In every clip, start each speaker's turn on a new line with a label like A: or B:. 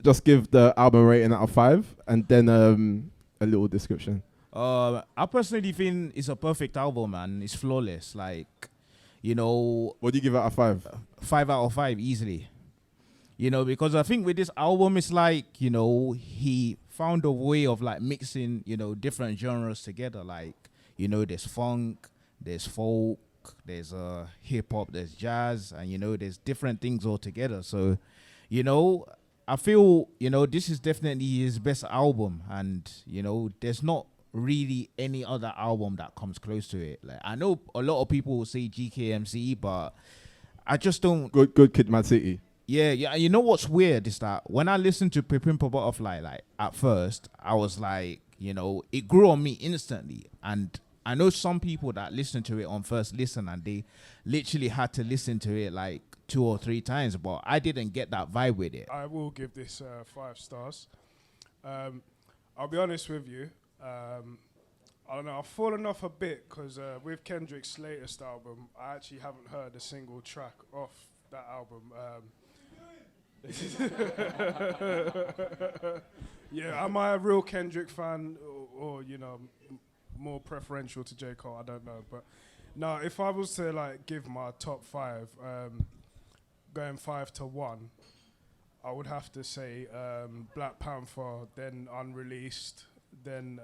A: just give the album rating out of 5 and then a little description.
B: I personally think it's a perfect album, man. It's flawless. Like, you know,
A: What do you give it out of 5?
B: 5 out of 5 easily. You know, because I think with this album, it's like, you know, he found a way of like mixing, you know, different genres together. Like, you know, there's funk, there's folk, there's hip hop, there's jazz, and you know, there's different things all together. So, you know, I feel, you know, this is definitely his best album, and you know, there's not really any other album that comes close to it. Like, I know a lot of people will say GKMC, but I just don't.
A: Good Kid, Mad City.
B: Yeah. You know what's weird is that when I listened to Pimp A Butterfly, like at first, I was like, you know, it grew on me instantly. And I know some people that listen to it on first listen and they literally had to listen to it like 2 or 3 times, but I didn't get that vibe with it.
C: I will give this 5 stars. I'll be honest with you. I don't know, I've fallen off a bit because with Kendrick's latest album, I actually haven't heard a single track off that album. Yeah, am I a real Kendrick fan or you know, more preferential to J. Cole? I don't know. But no, if I was to like give my top 5, going 5 to 1, I would have to say Black Panther, then Unreleased, then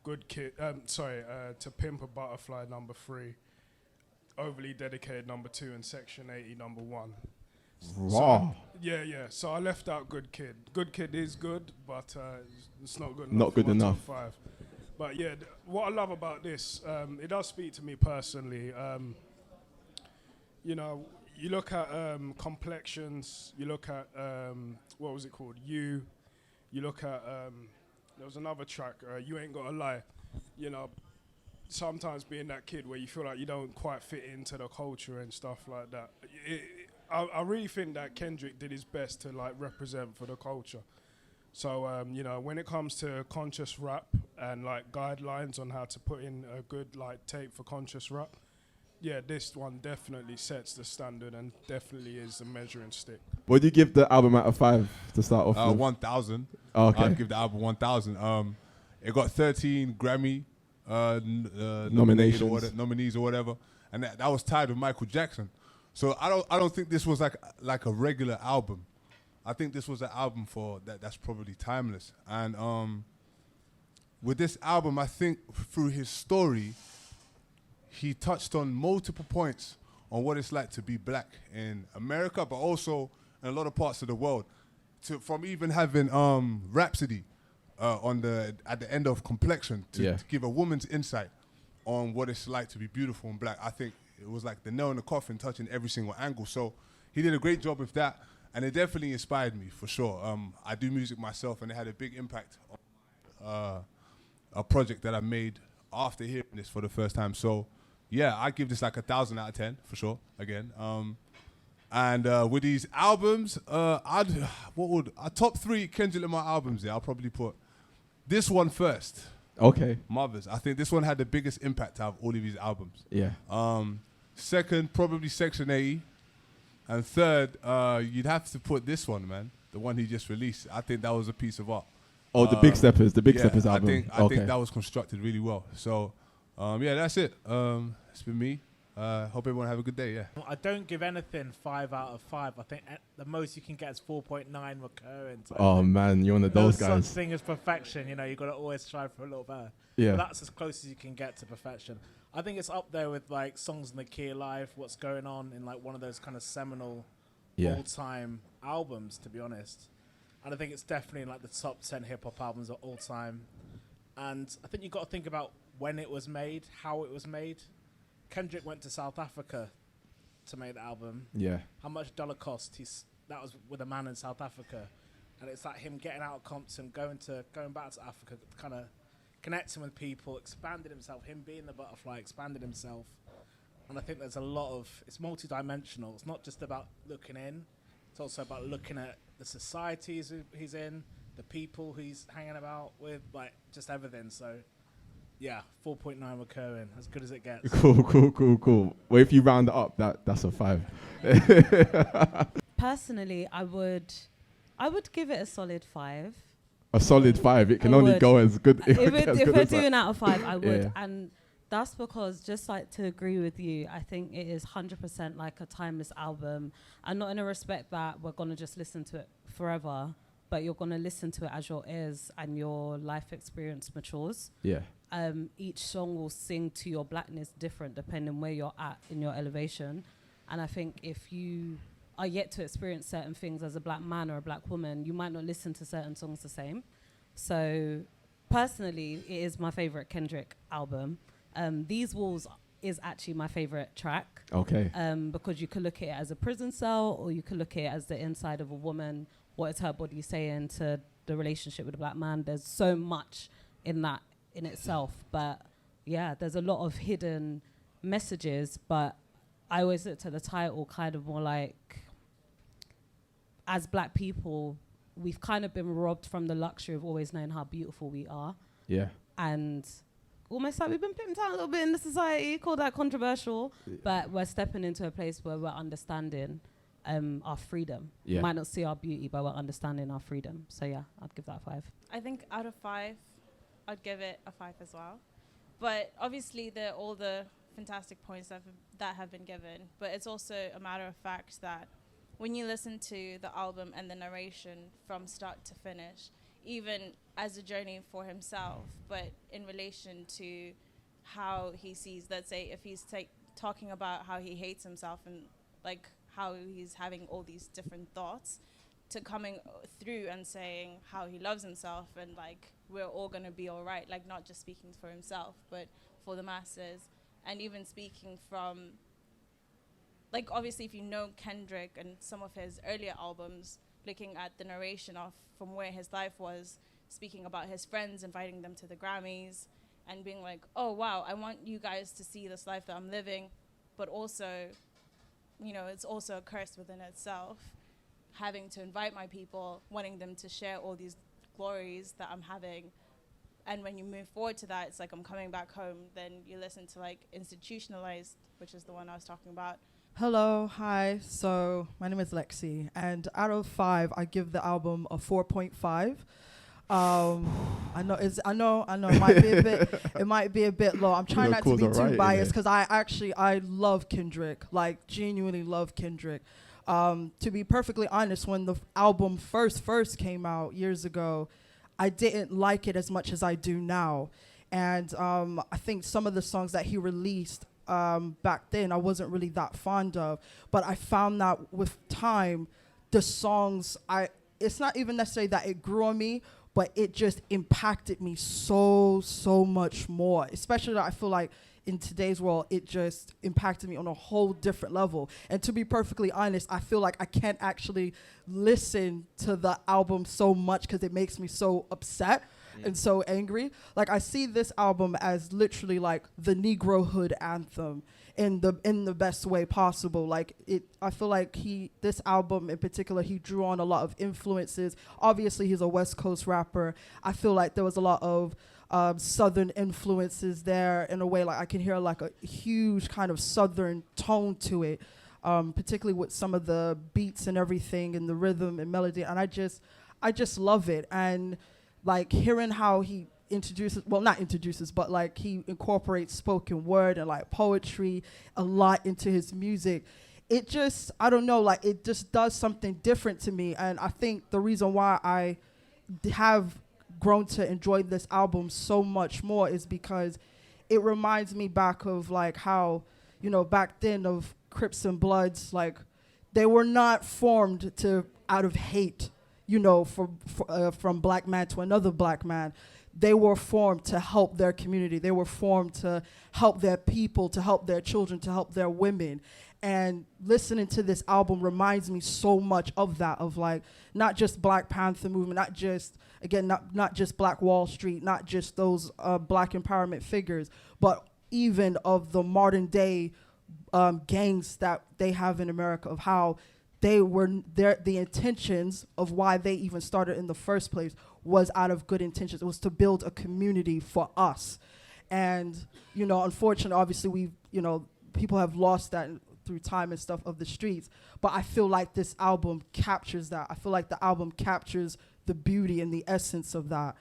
C: Good Kid, to Pimp a Butterfly, number 3, Overly Dedicated, number 2, and Section 80, number 1.
A: Wow.
C: So, yeah. So I left out Good Kid. Good Kid is good, but it's not good enough.
A: Not good
C: for my
A: enough.
C: Top 5. But yeah, what I love about this, it does speak to me personally. You know, you look at Complexions, you look at, what was it called? You look at, there was another track, You Ain't Gotta Lie. You know, sometimes being that kid where you feel like you don't quite fit into the culture and stuff like that. I really think that Kendrick did his best to like represent for the culture. So, you know, when it comes to conscious rap and like guidelines on how to put in a good like tape for conscious rap, yeah, this one definitely sets the standard and definitely is a measuring stick.
A: What do you give the album out of 5 to start off with?
D: 1,000.
A: Oh, okay.
D: I'd give the album 1,000. It got 13 Grammy
A: Nominations.
D: nominees or whatever, and that was tied with Michael Jackson. So I don't think this was like a regular album. I think this was an album that's probably timeless. And with this album, I think through his story, he touched on multiple points on what it's like to be black in America, but also in a lot of parts of the world. From even having Rhapsody at the end of Complexion to give a woman's insight on what it's like to be beautiful and black. I think it was like the nail in the coffin, touching every single angle. So he did a great job with that, and it definitely inspired me for sure. I do music myself, and it had a big impact on a project that I made after hearing this for the first time. So yeah, I give this like 1,000 out of 10 for sure. Again, and with these albums, our top 3 Kendrick Lamar albums? I'll probably put this one first.
A: Okay.
D: Mothers. I think this one had the biggest impact out of all of these albums.
A: Yeah.
D: Second, probably Section 80. And third, you'd have to put this one, man. The one he just released. I think that was a piece of art.
A: Oh, the Big Steppers. The Big Steppers album.
D: I think that was constructed really well. So, yeah, that's it. It's been me. Hope everyone have a good day, yeah.
E: I don't give anything 5 out of 5. I think the most you can get is 4.9 recurrent.
A: Oh, man, you're one of those guys.
E: There's such thing as perfection, you know, you've got to always strive for a little better.
A: Yeah.
E: But that's as close as you can get to perfection. I think it's up there with, like, Songs in the Key of Life, What's Going On, in, like, one of those kind of seminal all-time albums, to be honest. And I think it's definitely in, like, the top 10 hip-hop albums of all time. And I think you've got to think about when it was made, how it was made. Kendrick went to South Africa to make the album.
A: Yeah.
E: How much dollar cost? That was with a man in South Africa, and it's like him getting out of Compton, going back to Africa, kind of connecting with people, expanding himself. Him being the butterfly, expanding himself, and I think there's a lot of it's multidimensional. It's not just about looking in; it's also about looking at the societies he's in, the people he's hanging about with, like just everything. So. Yeah, 4.9 recurring, as good as it gets.
A: Cool. Well, if you round it up, that's a 5.
F: Personally, I would I would give it a solid 5.
A: A solid 5. It can
F: I
A: only
F: would.
A: go as good.
F: If
A: as good
F: we're
A: as that.
F: doing out of 5, I would.
A: Yeah.
F: And that's because, just like to agree with you, I think it is 100% like a timeless album. And not in a respect that we're going to just listen to it forever, but you're going to listen to it as your ears and your life experience matures.
A: Yeah.
F: Each song will sing to your blackness different depending where you're at in your elevation. And I think if you are yet to experience certain things as a black man or a black woman, you might not listen to certain songs the same. So personally, it is my favorite Kendrick album. These Walls is actually my favorite track.
A: Okay.
F: Because you could look at it as a prison cell, or you could look at it as the inside of a woman. What is her body saying to the relationship with a black man? There's so much in that in itself. But yeah, there's a lot of hidden messages. But I always looked at the title kind of more like, as black people, we've kind of been robbed from the luxury of always knowing how beautiful we are.
A: Yeah.
F: And almost like we've been pimped out a little bit in the society, call that controversial, but we're stepping into a place where we're understanding our freedom.
A: Yeah.
F: Might not see our beauty, but we're understanding our freedom. So yeah, I'd give that a 5.
G: I think out of 5, I'd give it a 5 as well. But obviously, all the fantastic points that have been given. But it's also a matter of fact that when you listen to the album and the narration from start to finish, even as a journey for himself, but in relation to how he sees, let's say, if he's talking about how he hates himself and like how he's having all these different thoughts, to coming through and saying how he loves himself and like we're all gonna be all right, like not just speaking for himself but for the masses, and even speaking from, like, obviously if you know Kendrick and some of his earlier albums, looking at the narration of from where his life was, speaking about his friends, inviting them to the Grammys and being like, oh wow, I want you guys to see this life that I'm living, but also, you know, it's also a curse within itself, having to invite my people, wanting them to share all these glories that I'm having. And when you move forward to that, it's like I'm coming back home. Then you listen to like Institutionalized, which is the one I was talking about.
H: Hello, hi. So my name is Lexi, and out of 5, I give the album a 4.5. I know it might be a bit low. I'm trying not to be too biased because I love Kendrick, like genuinely love Kendrick. To be perfectly honest, when the album first came out years ago, I didn't like it as much as I do now. And I think some of the songs that he released back then I wasn't really that fond of. But I found that with time, the songs, it's not even necessarily that it grew on me, but it just impacted me so much more. Especially that I feel like in today's world, it just impacted me on a whole different level. And to be perfectly honest, I feel like I can't actually listen to the album so much because it makes me so upset and so angry. Like, I see this album as literally like the Negrohood anthem in the best way possible. Like, I feel like this album in particular, he drew on a lot of influences. Obviously, he's a West Coast rapper. I feel like there was a lot of Southern influences there in a way. Like, I can hear like a huge kind of Southern tone to it, particularly with some of the beats and everything and the rhythm and melody. And I just love it. And like hearing how he not introduces, but like he incorporates spoken word and like poetry a lot into his music. It just, I don't know, like it just does something different to me. And I think the reason why I have grown to enjoy this album so much more is because it reminds me back of like how, you know, back then of Crips and Bloods, like they were not formed out of hate, you know, from black man to another black man. They were formed to help their community. They were formed to help their people, to help their children, to help their women. And listening to this album reminds me so much of that, of like not just Black Panther movement, not just Black Wall Street, not just those black empowerment figures, but even of the modern day gangs that they have in America, of how the intentions of why they even started in the first place was out of good intentions. It was to build a community for us. And, you know, unfortunately, obviously, people have lost that through time and stuff of the streets. But I feel like this album captures that. I feel like the album captures the beauty and the essence of that.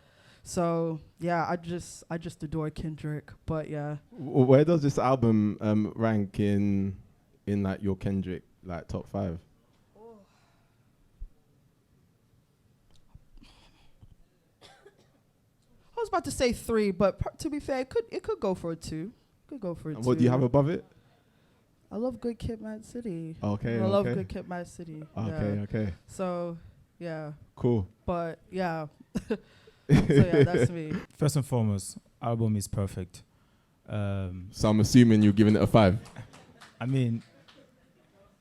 H: So yeah, I just adore Kendrick. But yeah,
A: Where does this album rank in like your Kendrick like top 5?
H: I was about to say 3, but to be fair, it could go for a 2. Could go for a 2.
A: What do you have above it?
H: I love Good Kid, Mad City.
A: Okay,
H: I love Good Kid, Mad City.
A: Okay.
H: So yeah,
A: Cool.
H: but yeah. So yeah, that's me.
I: First and foremost, album is perfect.
A: So I'm assuming you're giving it a 5
I: I mean,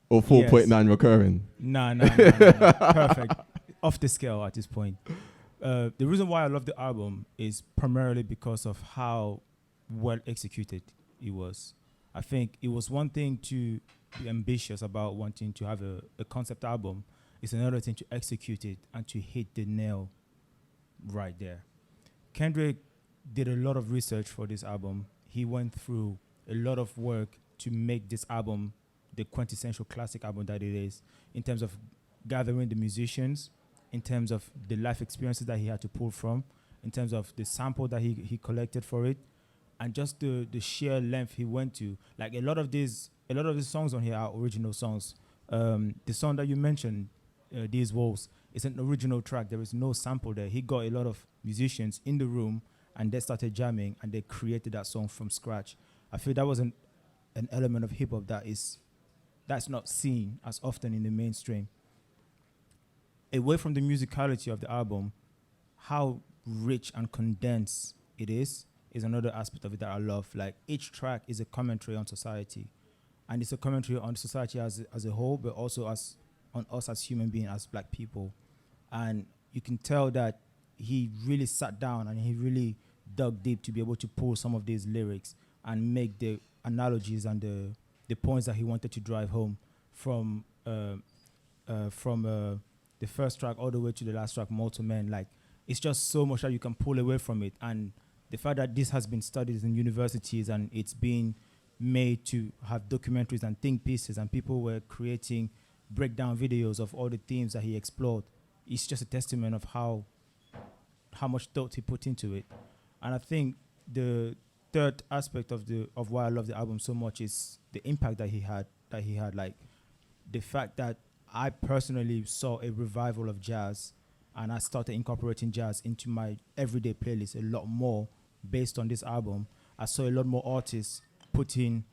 A: or 4.9 recurring.
I: nah. Perfect. Off the scale at this point. The reason why I love the album is primarily because of how well executed it was. I think it was one thing to be ambitious about wanting to have a concept album. It's another thing to execute it and to hit the nail right there. Kendrick did a lot of research for this album. He went through a lot of work to make this album the quintessential classic album that it is, in terms of gathering the musicians, in terms of the life experiences that he had to pull from, in terms of the sample that he collected for it, and just the sheer length he went to. Like a lot of these songs on here are original songs. The song that you mentioned, These Walls, is an original track. There is no sample there. He got a lot of musicians in the room and they started jamming and they created that song from scratch. I feel that was an element of hip hop that's not seen as often in the mainstream. Away from the musicality of the album, how rich and condensed it is another aspect of it that I love. Like each track is a commentary on society, and it's a commentary on society as a whole, but also on us as human beings, as black people. And you can tell that he really sat down and he really dug deep to be able to pull some of these lyrics and make the analogies and the points that he wanted to drive home from the first track all the way to the last track, Mortal Men. Like, it's just so much that you can pull away from it. And the fact that this has been studied in universities and it's been made to have documentaries and think pieces, and people were creating breakdown videos of all the themes that he explored, it's just a testament of how much thought he put into it. And I think the third aspect of why I love the album so much is the impact that he had. Like the fact that I personally saw a revival of jazz, and I started incorporating jazz into my everyday playlist a lot more based on this album. I saw a lot more artists putting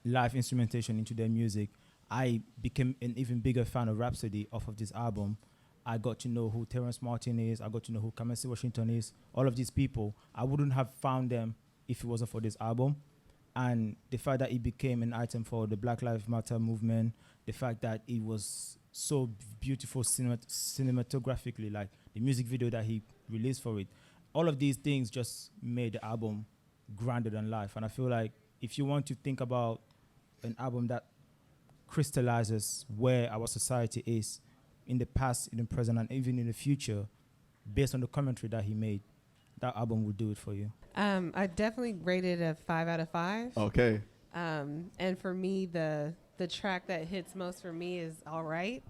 I: live instrumentation into their music. I became an even bigger fan of Rhapsody off of this album. I got to know who Terrence Martin is. I got to know who Kamasi Washington is. All of these people, I wouldn't have found them if it wasn't for this album. And the fact that it became an item for the Black Lives Matter movement, the fact that it was so beautiful cinematographically, like the music video that he released for it, all of these things just made the album grander than life. And I feel like if you want to think about an album that crystallizes where our society is in the past, in the present, and even in the future, based on the commentary that he made, that album would do it for you.
J: I definitely rated a 5 out of 5.
A: Okay.
J: And for me, the track that hits most for me is All Right,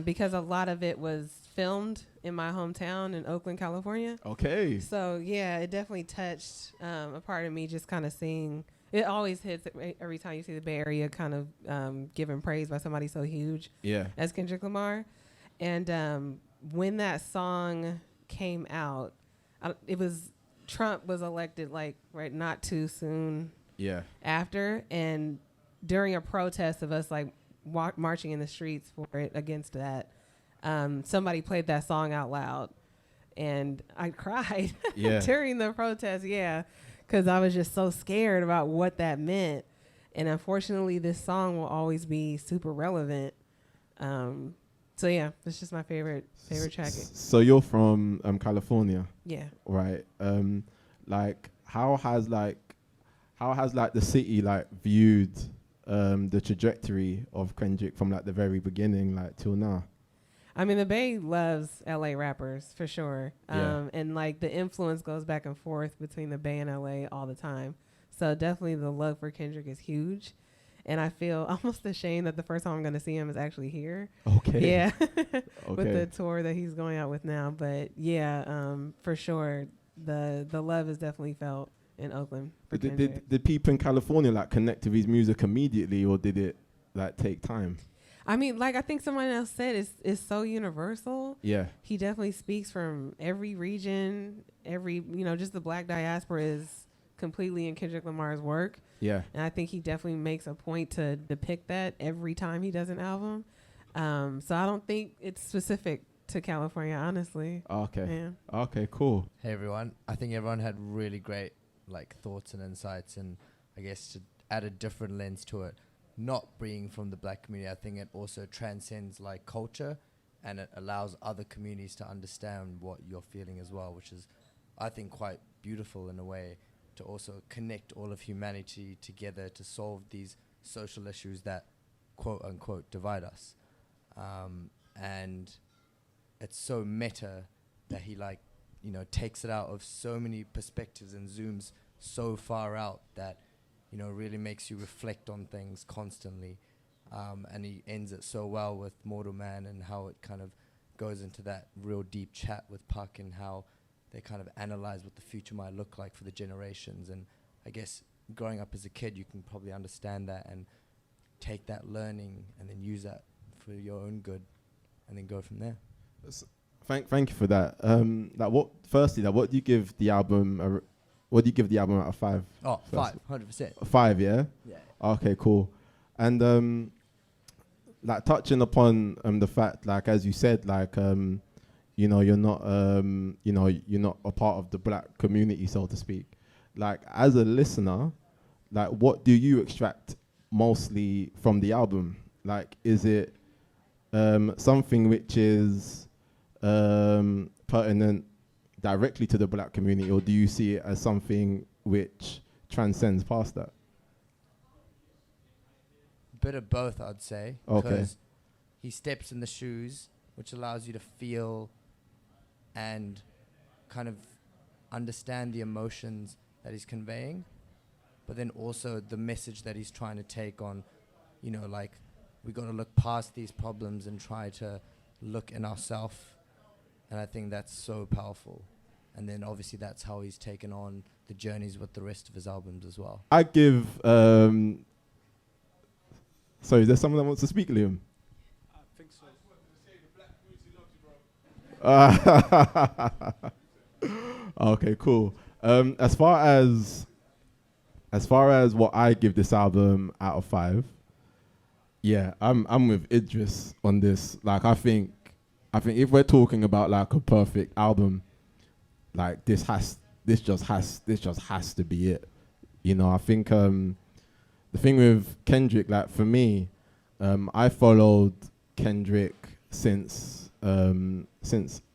J: because a lot of it was filmed in my hometown in Oakland, California.
A: Okay.
J: So yeah, it definitely touched a part of me, just kind of seeing. It always hits every time you see the Bay Area kind of given praise by somebody so huge as Kendrick Lamar. And when that song came out, Trump was elected not too soon after, and during a protest of us marching in the streets for it against that, somebody played that song out loud, and I cried during the protest, because I was just so scared about what that meant. And unfortunately, this song will always be super relevant. So yeah, it's just my favorite track.
A: So you're from California,
J: right?
A: How has the city viewed the trajectory of Kendrick from the very beginning till now?
J: I mean, the Bay loves LA rappers for sure. And the influence goes back and forth between the Bay and LA all the time. So definitely the love for Kendrick is huge. And I feel almost ashamed that the first time I'm going to see him is actually here.
A: Okay.
J: Yeah.
A: Okay.
J: With the tour that he's going out with now. But yeah, for sure, the love is definitely felt in Oakland.
A: Did people in California like connect to his music immediately, or did it like take time?
J: I mean, like I think someone else said, it's so universal.
A: Yeah.
J: He definitely speaks from every region, just the Black diaspora is completely in Kendrick Lamar's work.
A: Yeah.
J: And I think he definitely makes a point to depict that every time he does an album. So I don't think it's specific to California, honestly.
A: Okay.
J: Yeah.
A: Okay, cool.
K: Hey everyone. I think everyone had really great thoughts and insights, and I guess to add a different lens to it, not being from the Black community, I think it also transcends culture, and it allows other communities to understand what you're feeling as well, which is, I think, quite beautiful in a way, to also connect all of humanity together to solve these social issues that quote unquote divide us. And it's so meta that he takes it out of so many perspectives and zooms so far out that really makes you reflect on things constantly. And he ends it so well with Mortal Man, and how it kind of goes into that real deep chat with Puck, and how they kind of analyze what the future might look like for the generations. And I guess growing up as a kid, you can probably understand that and take that learning and then use that for your own good, and then go from there.
A: Thank you for that. What do you give the album? What do you give the album out of 5?
K: Oh, 5, 100%.
A: 5, yeah?
K: Yeah.
A: Okay, cool. And touching upon the fact, as you said, you're not a part of the Black community, so to speak. As a listener, what do you extract mostly from the album? Is it something which is pertinent directly to the Black community, or do you see it as something which transcends past that?
K: Bit of both, I'd say.
A: Okay.
K: Because he steps in the shoes, which allows you to feel and kind of understand the emotions that he's conveying, but then also the message that he's trying to take on, we got to look past these problems and try to look in ourselves. And I think that's so powerful. And then obviously that's how he's taken on the journeys with the rest of his albums as well.
A: I give... Sorry, is there someone that wants to speak, Liam?
C: I think so.
A: Okay, cool. As far as what I give this album out of 5, yeah, I'm with Idris on this. I think if we're talking about a perfect album, this just has to be it. I think the thing with Kendrick, for me, I followed Kendrick since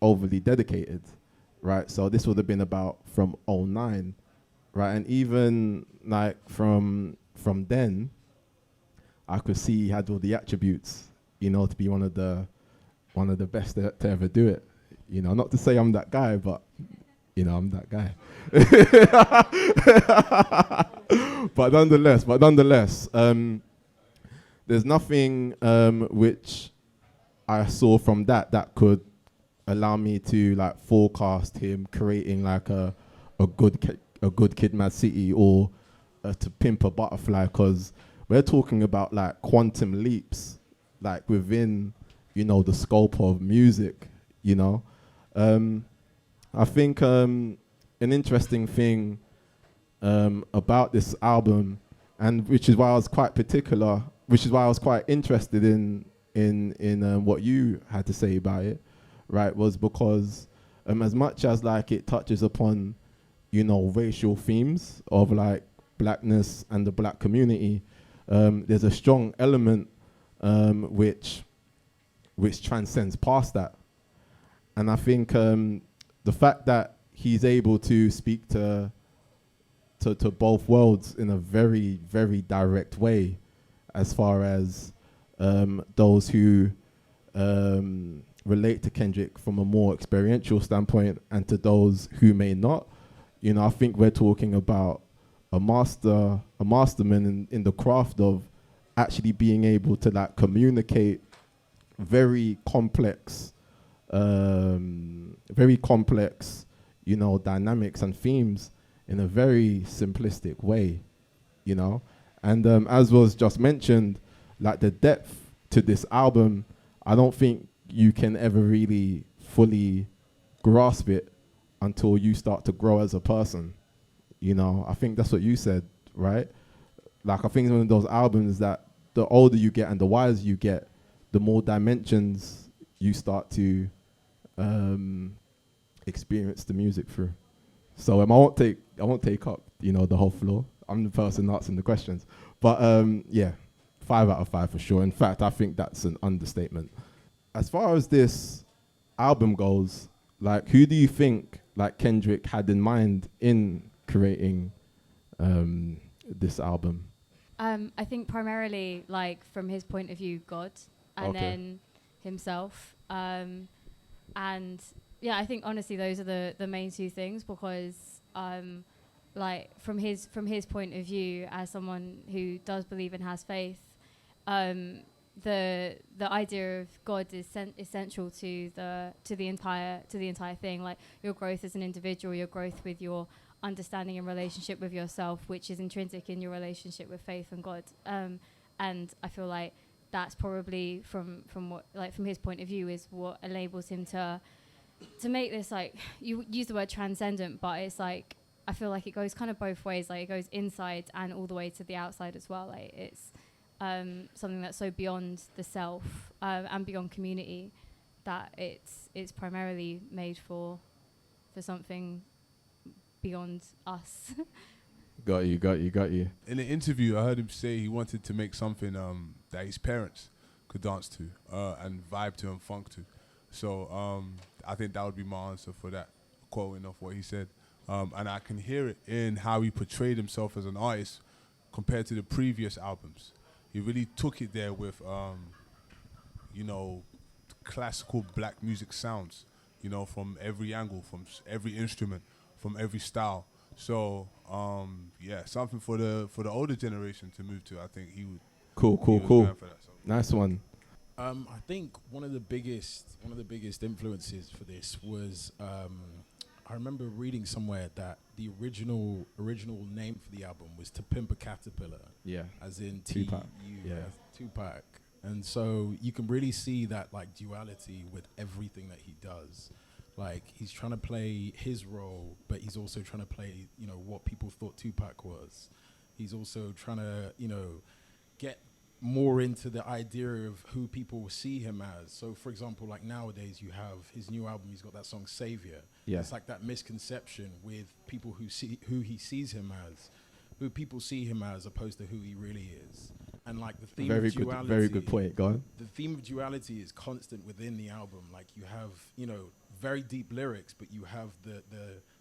A: Overly Dedicated, right? So this would have been about from 2009, right? And even from then, I could see he had all the attributes, to be one of the best to ever do it. Not to say I'm that guy, but I'm that guy. But nonetheless, there's nothing which I saw from that could allow me to forecast him creating a good Kid, Mad City, or to Pimp a Butterfly, because we're talking about quantum leaps, within the scope of music. I think an interesting thing about this album, and which is why I was quite particular, which is why I was quite interested in what you had to say about it, right, was because as much as it touches upon racial themes of blackness and the Black community, there's a strong element which transcends past that. And I think the fact that he's able to speak to both worlds in a very, very direct way, as far as those who relate to Kendrick from a more experiential standpoint, and to those who may not, I think we're talking about a masterman in the craft of actually being able to like communicate very complex, you know, dynamics and themes in a very simplistic way, you know. And as was just mentioned, like the depth to this album, I don't think you can ever really fully grasp it until you start to grow as a person. You know, I think that's what you said, right? Like, I think it's one of those albums that the older you get and the wiser you get, the more dimensions you start to experience the music through. So I won't take up, you know, the whole floor. I'm the person asking the questions. But yeah, 5 out of 5 for sure. In fact, I think that's an understatement. As far as this album goes, like, who do you think like Kendrick had in mind in creating this album?
L: I think primarily, like, from his point of view, God, and then himself. And yeah, I think honestly those are the main two things, because like from his point of view, as someone who does believe and has faith, the idea of God is essential to the entire thing. Like, your growth as an individual, your growth with your understanding and relationship with yourself, which is intrinsic in your relationship with faith and God. And I feel like that's probably from what, like, from his point of view, is what enables him to make this, like, you use the word transcendent, but it's like, I feel like it goes kind of both ways. Like, it goes inside and all the way to the outside as well. Like, it's something that's so beyond the self and beyond community, that it's primarily made for something beyond us.
A: Got you.
D: In an interview, I heard him say he wanted to make something that his parents could dance to and vibe to and funk to. So I think that would be my answer for that, quoting off what he said. And I can hear it in how he portrayed himself as an artist compared to the previous albums. He really took it there with, you know, classical black music sounds, you know, from every angle, from every instrument, from every style. So yeah, something for the older generation to move to. I think he would.
A: Cool.
D: For that, so.
A: Nice one.
B: I think one of the biggest influences for this was I remember reading somewhere that the original name for the album was To Pimp a Caterpillar.
A: Yeah.
B: As in
A: Tupac.
B: Tupac. And so you can really see that, like, duality with everything that he does. Like, he's trying to play his role, but he's also trying to play, you know, what people thought Tupac was. He's also trying to, you know, get more into the idea of who people see him as. So, for example, like, nowadays you have his new album, he's got that song Savior.
A: Yeah.
B: It's like that misconception with people who he sees him as, who people see him as opposed to who he really is. And, like, the theme of duality.
A: Very good point. Go on.
B: The theme of duality is constant within the album. Like, you have, you know, very deep lyrics, but you have the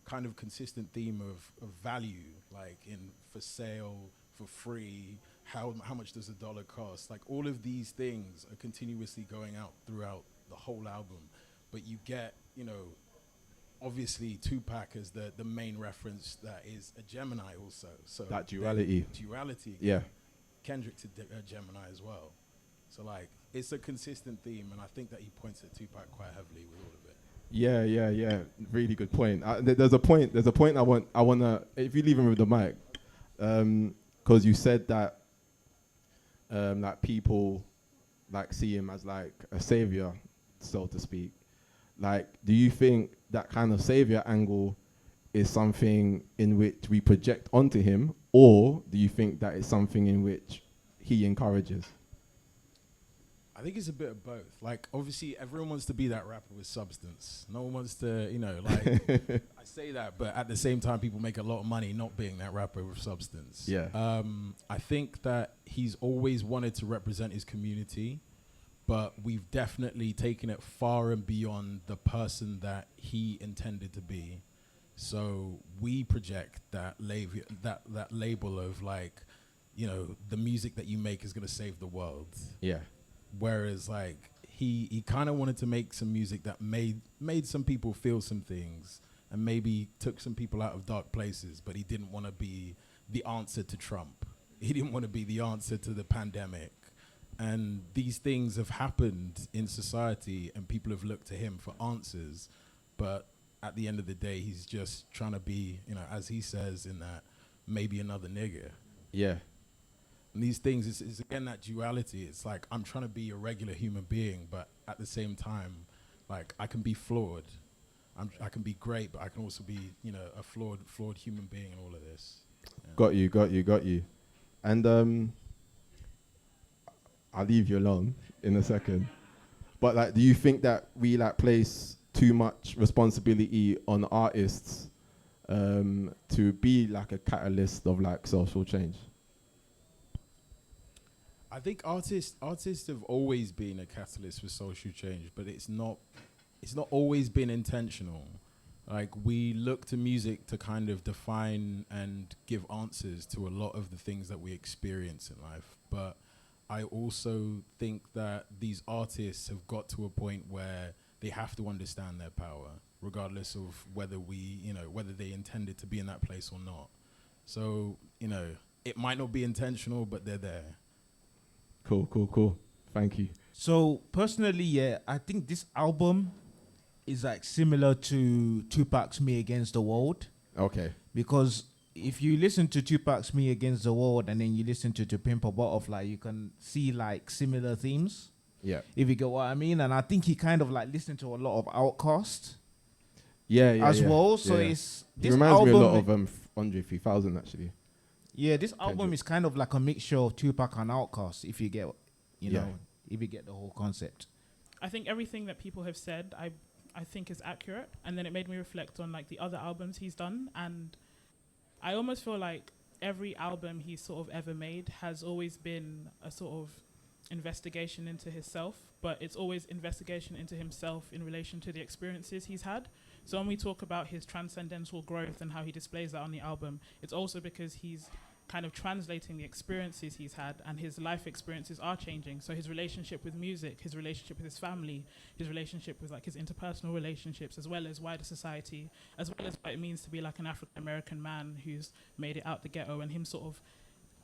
B: kind of consistent theme of value, like in for sale, for free, how much does a dollar cost? Like, all of these things are continuously going out throughout the whole album. But you get, you know, obviously Tupac as the main reference that is a Gemini also. So
A: that duality.
B: Duality.
A: Yeah.
B: Kendrick to Gemini as well. So, like, it's a consistent theme, and I think that he points at Tupac quite heavily with all of it.
A: Yeah. Really good point. There's a point I wanna, if you leave him with the mic, because you said that like, people like see him as like a savior, so to speak. Like, do you think that kind of savior angle is something in which we project onto him, or do you think that it's something in which he encourages?
B: I think it's a bit of both. Like, obviously, everyone wants to be that rapper with substance. No one wants to, you know, like, I say that, but at the same time, people make a lot of money not being that rapper with substance.
A: Yeah.
B: I think that he's always wanted to represent his community, but we've definitely taken it far and beyond the person that he intended to be. So we project that label of, like, you know, the music that you make is going to save the world.
A: Yeah.
B: Whereas, like, he kind of wanted to make some music that made some people feel some things and maybe took some people out of dark places, but he didn't want to be the answer to Trump.
M: he didn't want to be the answer to the pandemic. And these things have happened in society, and people have looked to him for answers. But at the end of the day, he's just trying to be, you know, as he says in that, maybe another nigga.
A: Yeah.
M: And these things, it's again that duality. It's like, I'm trying to be a regular human being, but at the same time, like, I can be flawed. I can be great, but I can also be, you know, a flawed human being in all of this. Yeah.
A: Got you. And I'll leave you alone in a second. But like, do you think that we like place too much responsibility on artists to be like a catalyst of like social change?
M: I think artists have always been a catalyst for social change, but it's not always been intentional. Like, we look to music to kind of define and give answers to a lot of the things that we experience in life. But I also think that these artists have got to a point where they have to understand their power, regardless of whether whether they intended to be in that place or not. So, you know, it might not be intentional, but they're there.
A: Cool. Thank you.
B: So personally, yeah, I think this album is like similar to Tupac's Me Against the World.
A: Okay.
B: Because if you listen to Tupac's Me Against the World and then you listen to Pimp A Butterfly, you can see like similar themes.
A: Yeah.
B: If you get what I mean. And I think he kind of like listened to a lot of Outkast.
A: Yeah.
B: Well. So it's
A: this reminds me a lot of Andre 3000 actually.
B: Yeah, this album is kind of like a mixture of Tupac and Outkast, if you get if you get the whole concept.
N: I think everything that people have said I think is accurate, and then it made me reflect on like the other albums he's done, and I almost feel like every album he's sort of ever made has always been a sort of investigation into himself, but it's always investigation into himself in relation to the experiences he's had. So when we talk about his transcendental growth and how he displays that on the album, it's also because he's kind of translating the experiences he's had, and his life experiences are changing. So his relationship with music, his relationship with his family, his relationship with like his interpersonal relationships, as well as wider society, as well as what it means to be like an African American man who's made it out the ghetto, and him sort of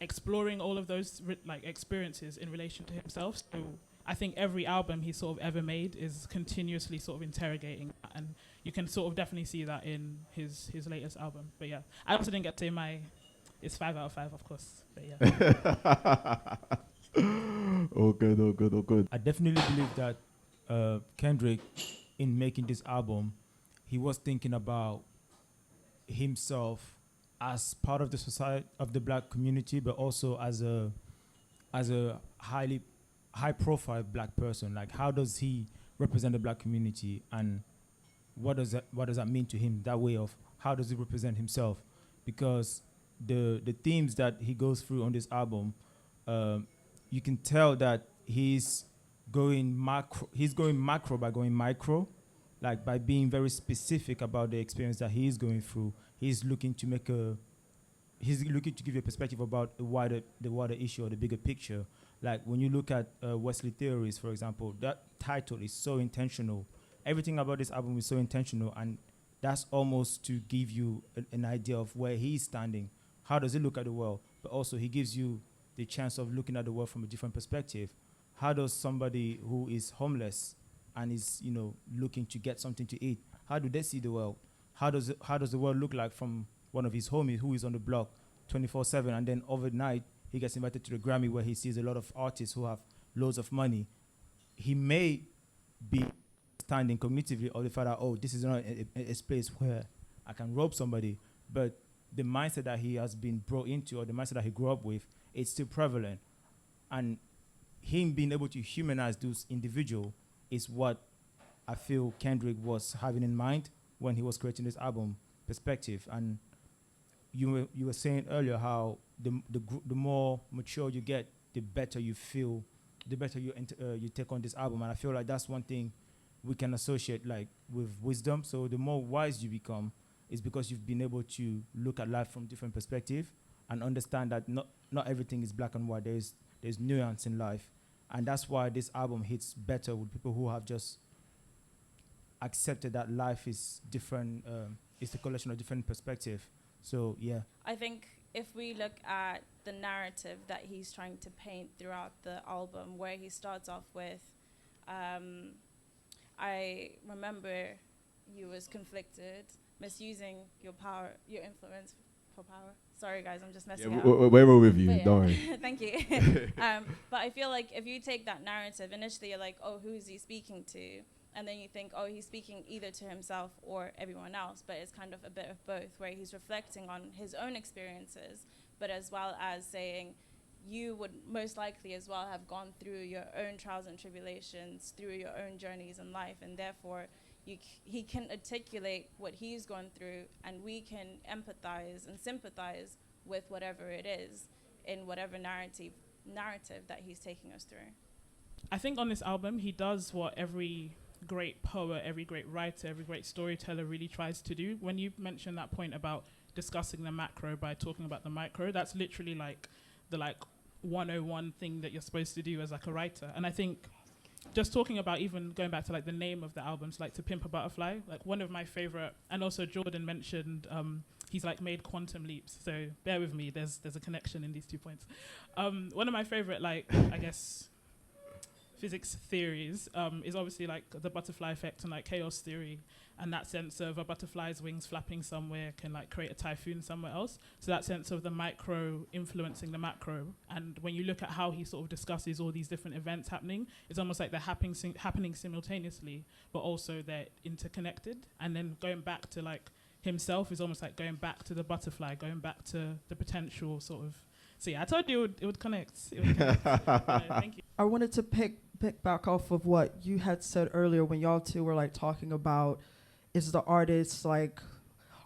N: exploring all of those like experiences in relation to himself. So I think every album he sort of ever made is continuously sort of interrogating that, and you can sort of definitely see that in his latest album. But yeah, I also didn't get to say it's 5 out of 5, of course. But yeah.
A: all good.
I: I definitely believe that Kendrick, in making this album, he was thinking about himself as part of the society of the black community, but also as a high profile black person. Like, how does he represent the black community, and what does that mean to him? That way of how does he represent himself? Because the themes that he goes through on this album, you can tell that he's going macro by going micro, like by being very specific about the experience that he's going through. He's looking to give you a perspective about the wider issue or the bigger picture. Like when you look at Wesley Theories, for example, that title is so intentional. Everything about this album is so intentional, and that's almost to give you an idea of where he's standing. How does he look at the world? But also he gives you the chance of looking at the world from a different perspective. How does somebody who is homeless and is, looking to get something to eat, how do they see the world? How does the world look like from one of his homies who is on the block 24/7, and then overnight he gets invited to the Grammy where he sees a lot of artists who have loads of money. He may be standing cognitively or the fact that, this is not a place where I can rob somebody, but the mindset that he has been brought into, or the mindset that he grew up with, it's still prevalent. And him being able to humanize those individuals is what I feel Kendrick was having in mind when he was creating this album, perspective. And you were saying earlier how the more mature you get, the better you feel, the better you take on this album. And I feel like that's one thing we can associate like with wisdom. So the more wise you become, is because you've been able to look at life from different perspective and understand that not everything is black and white. There's nuance in life, and that's why this album hits better with people who have just accepted that life is different. It's a collection of different perspective. So yeah,
G: I think if we look at the narrative that he's trying to paint throughout the album, where he starts off with, I remember you was conflicted, misusing your power, your influence for power. Sorry guys, I'm just messing up.
A: We're with you,
G: But
A: don't worry.
G: Thank you. But I feel like if you take that narrative, initially you're like, oh, who is he speaking to? And then you think, oh, he's speaking either to himself or everyone else, but it's kind of a bit of both, where he's reflecting on his own experiences, but as well as saying, you would most likely as well have gone through your own trials and tribulations, through your own journeys in life, and therefore he can articulate what he's gone through, and we can empathize and sympathize with whatever it is in whatever narrative that he's taking us through.
N: I think on this album, he does what every great poet, every great writer, every great storyteller really tries to do. When you mentioned that point about discussing the macro by talking about the micro, that's literally like the 101 thing that you're supposed to do as like a writer. And I think just talking about, even going back to like the name of the albums, like To Pimp a Butterfly, like one of my favorite, and also Jordan mentioned he's like made quantum leaps, so bear with me, there's a connection in these 2 points. One of my favorite, like, I guess, physics theories is obviously like the butterfly effect and like chaos theory, and that sense of a butterfly's wings flapping somewhere can like create a typhoon somewhere else. So that sense of the micro influencing the macro, and when you look at how he sort of discusses all these different events happening, it's almost like they're happening simultaneously, but also they're interconnected. And then going back to like himself is almost like going back to the butterfly, going back to the potential sort of. So yeah, I told you it would connect. Thank you.
H: I wanted to pick back off of what you had said earlier when y'all two were like talking about, is the artist like,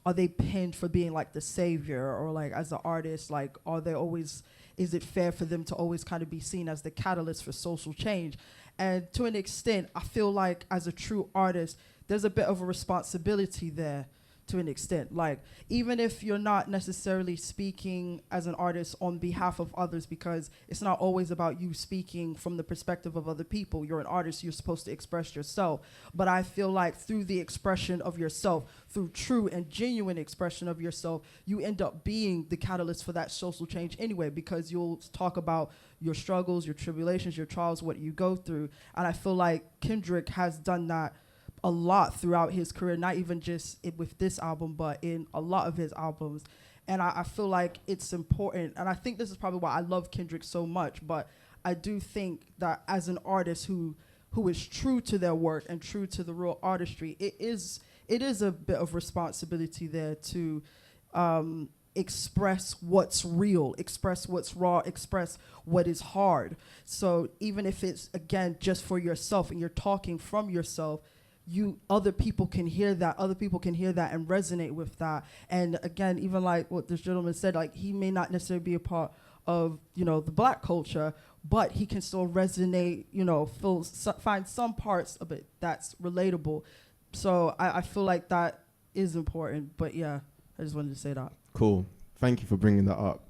H: are they pinned for being like the savior, or like as the artist, like are they always, is it fair for them to always kind of be seen as the catalyst for social change? And to an extent, I feel like as a true artist, there's a bit of a responsibility there. To an extent, like even if you're not necessarily speaking as an artist on behalf of others, because it's not always about you speaking from the perspective of other people. You're an artist, you're supposed to express yourself. But I feel like through the expression of yourself, through true and genuine expression of yourself, you end up being the catalyst for that social change anyway, because you'll talk about your struggles, your tribulations, your trials, what you go through. And I feel like Kendrick has done that a lot throughout his career, not even just with this album, but in a lot of his albums. And I feel like it's important, and I think this is probably why I love Kendrick so much, but I do think that as an artist who is true to their work and true to the real artistry, it is a bit of responsibility there to express what's real, express what's raw, express what is hard. So even if it's, again, just for yourself and you're talking from yourself, other people can hear that and resonate with that. And again, even like what this gentleman said, like he may not necessarily be a part of, the Black culture, but he can still resonate, find some parts of it that's relatable. So I feel like that is important. But yeah, I just wanted to say that.
A: Cool. Thank you for bringing that up.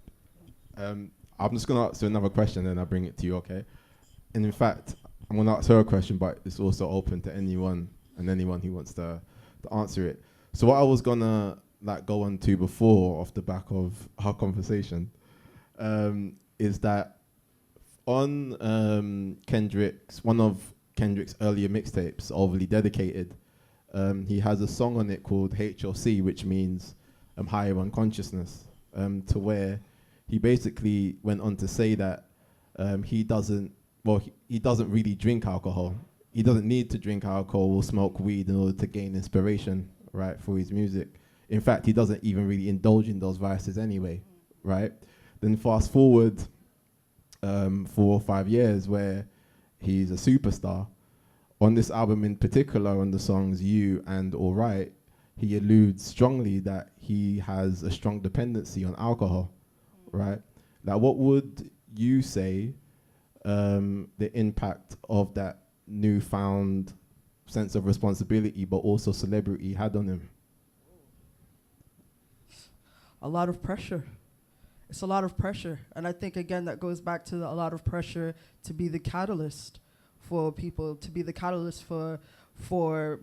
A: I'm just going to ask you another question and I'll bring it to you, okay? And in fact, I'm going to ask her a question, but it's also open to anyone who wants to answer it. So what I was gonna go on to before, off the back of our conversation, is that on one of Kendrick's earlier mixtapes, Overly Dedicated, he has a song on it called HLC, which means higher unconsciousness, to where he basically went on to say that he doesn't really drink alcohol. He doesn't need to drink alcohol or smoke weed in order to gain inspiration, right, for his music. In fact, he doesn't even really indulge in those vices anyway, right? Then fast forward 4 or 5 years where he's a superstar. On this album in particular, on the songs You and Alright, he alludes strongly that he has a strong dependency on alcohol, right? Now, what would you say the impact of that newfound sense of responsibility but also celebrity had on him?
H: A lot of pressure. It's a lot of pressure. And I think, again, that goes back to a lot of pressure to be the catalyst for people, to be the catalyst for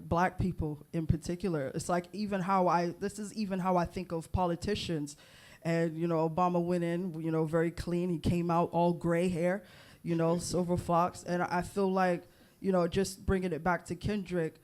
H: Black people in particular. It's like this is even how I think of politicians. And, you know, Obama went in, you know, very clean. He came out all gray hair, you know, silver fox. And I feel like, you know, just bringing it back to Kendrick,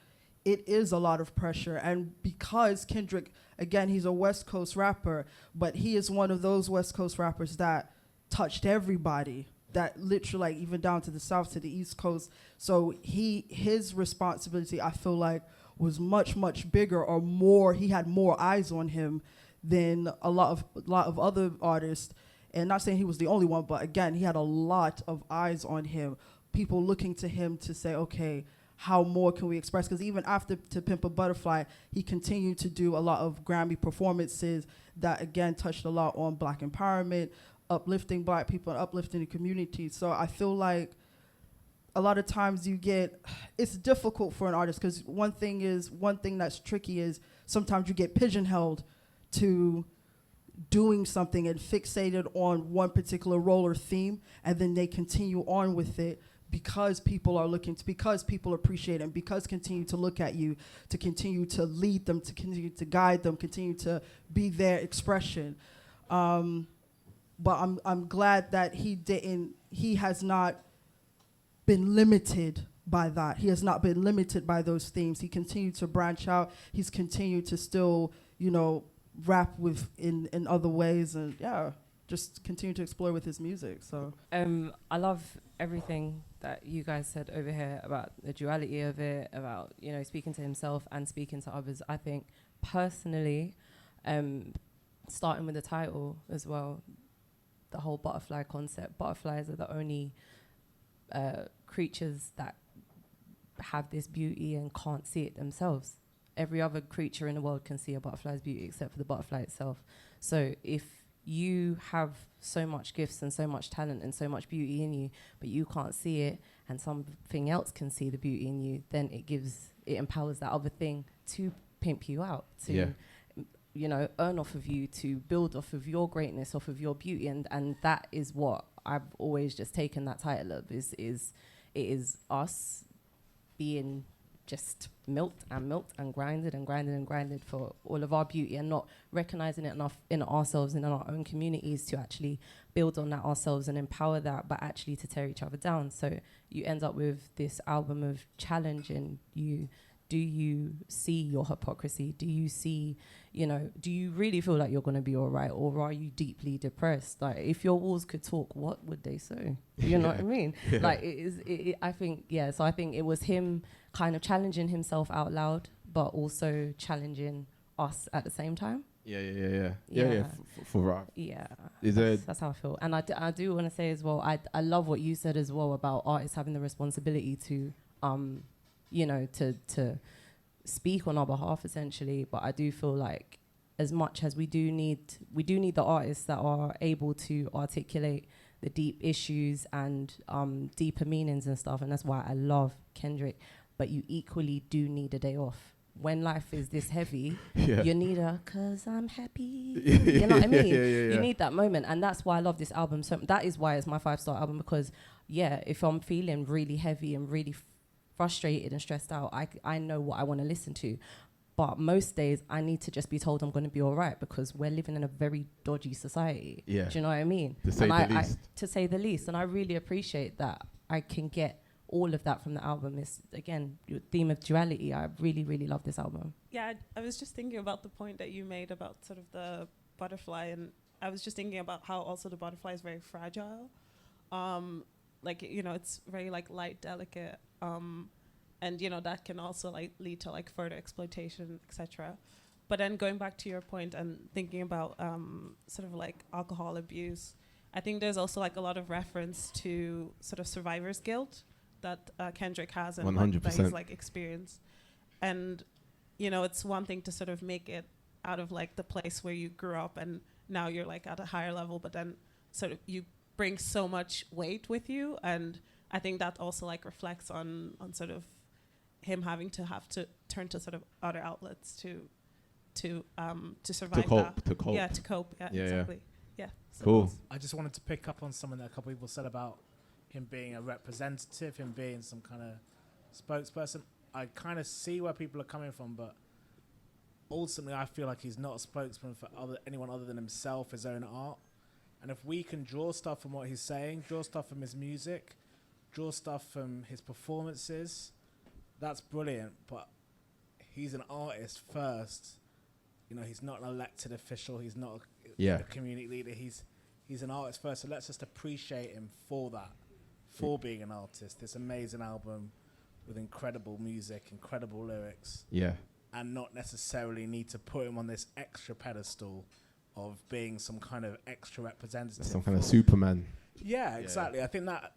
H: it is a lot of pressure. And because Kendrick, again, he's a West Coast rapper, but he is one of those West Coast rappers that touched everybody, that literally, like, even down to the South, to the East Coast. So his responsibility, I feel like, was much, much bigger, or more. He had more eyes on him than a lot of other artists. And not saying he was the only one, but again, he had a lot of eyes on him. People looking to him to say, okay, how more can we express? Because even after To Pimp a Butterfly, he continued to do a lot of Grammy performances that, again, touched a lot on Black empowerment, uplifting Black people, and uplifting the community. So I feel like a lot of times it's difficult for an artist, because one thing that's tricky is sometimes you get pigeonholed to doing something and fixated on one particular role or theme, and then they continue on with it because people are because people appreciate it, and because continue to look at you, to continue to lead them, to continue to guide them, continue to be their expression. But I'm glad that he has not been limited by that. He has not been limited by those themes. He continued to branch out. He's continued to still, you know, rap in other ways, and just continue to explore with his music. So
J: I love everything that you guys said over here about the duality of it, about, you know, speaking to himself and speaking to others. I think personally, starting with the title as well, the whole butterfly concept. Butterflies are the only creatures that have this beauty and can't see it themselves. Every other creature in the world can see a butterfly's beauty except for the butterfly itself. So if you have so much gifts and so much talent and so much beauty in you, but you can't see it, and something else can see the beauty in you, then it empowers that other thing to pimp you out, to you know, earn off of you, to build off of your greatness, off of your beauty. And that is what I've always just taken that title of, it is us being just milked and grinded for all of our beauty, and not recognizing it enough in ourselves and in our own communities to actually build on that ourselves and empower that, but actually to tear each other down. So you end up with this album of challenging you. Do you see your hypocrisy? Do you see, you know, do you really feel like you're going to be all right, or are you deeply depressed? Like, if your walls could talk, what would they say? You know what I mean? Like, I think it was him kind of challenging himself out loud, but also challenging us at the same time.
A: For rap.
J: Yeah, that's how I feel. And I do want to say as well, I love what you said as well about artists having the responsibility to you know, to speak on our behalf, essentially. But I do feel like, as much as we do need the artists that are able to articulate the deep issues and deeper meanings and stuff, and that's why I love Kendrick. But you equally do need a day off. When life is this heavy, you need a 'cause I'm happy. You know what I mean? You need that moment, and that's why I love this album. So that is why it's my 5-star album, because if I'm feeling really heavy and really frustrated and stressed out, I know what I want to listen to. But most days I need to just be told I'm going to be all right, because we're living in a very dodgy society. Do you know what I mean? To say the least. And I really appreciate that I can get all of that from the album. It's, again, your theme of duality. I really, really love this album.
O: Yeah, I was just thinking about the point that you made about sort of the butterfly, and I was just thinking about how also the butterfly is very fragile. Like, you know, it's very like light, delicate, and you know that can also like lead to like further exploitation, etc. But then going back to your point and thinking about sort of like alcohol abuse, I think there's also like a lot of reference to sort of survivor's guilt that Kendrick has and like, that he's like experienced. And you know, it's one thing to sort of make it out of like the place where you grew up and now you're like at a higher level, but then sort of you bring so much weight with you, and I think that also like reflects on sort of him having to have to turn to sort of other outlets to survive.
A: To cope.
O: Yeah, to cope. Yeah, exactly. Yeah.
E: So
A: cool.
E: I just wanted to pick up on something that a couple people said about him being a representative, him being some kind of spokesperson. I kind of see where people are coming from, but ultimately I feel like he's not a spokesman for anyone other than himself, his own art. And if we can draw stuff from what he's saying, draw stuff from his music, draw stuff from his performances, that's brilliant. But he's an artist first. You know, he's not an elected official. He's not a community leader. He's an artist first. So let's just appreciate him for that, for being an artist. This amazing album with incredible music, incredible lyrics.
A: Yeah.
E: And not necessarily need to put him on this extra pedestal of being some kind of extra representative.
A: Some kind of Superman.
E: Yeah, exactly. I think that,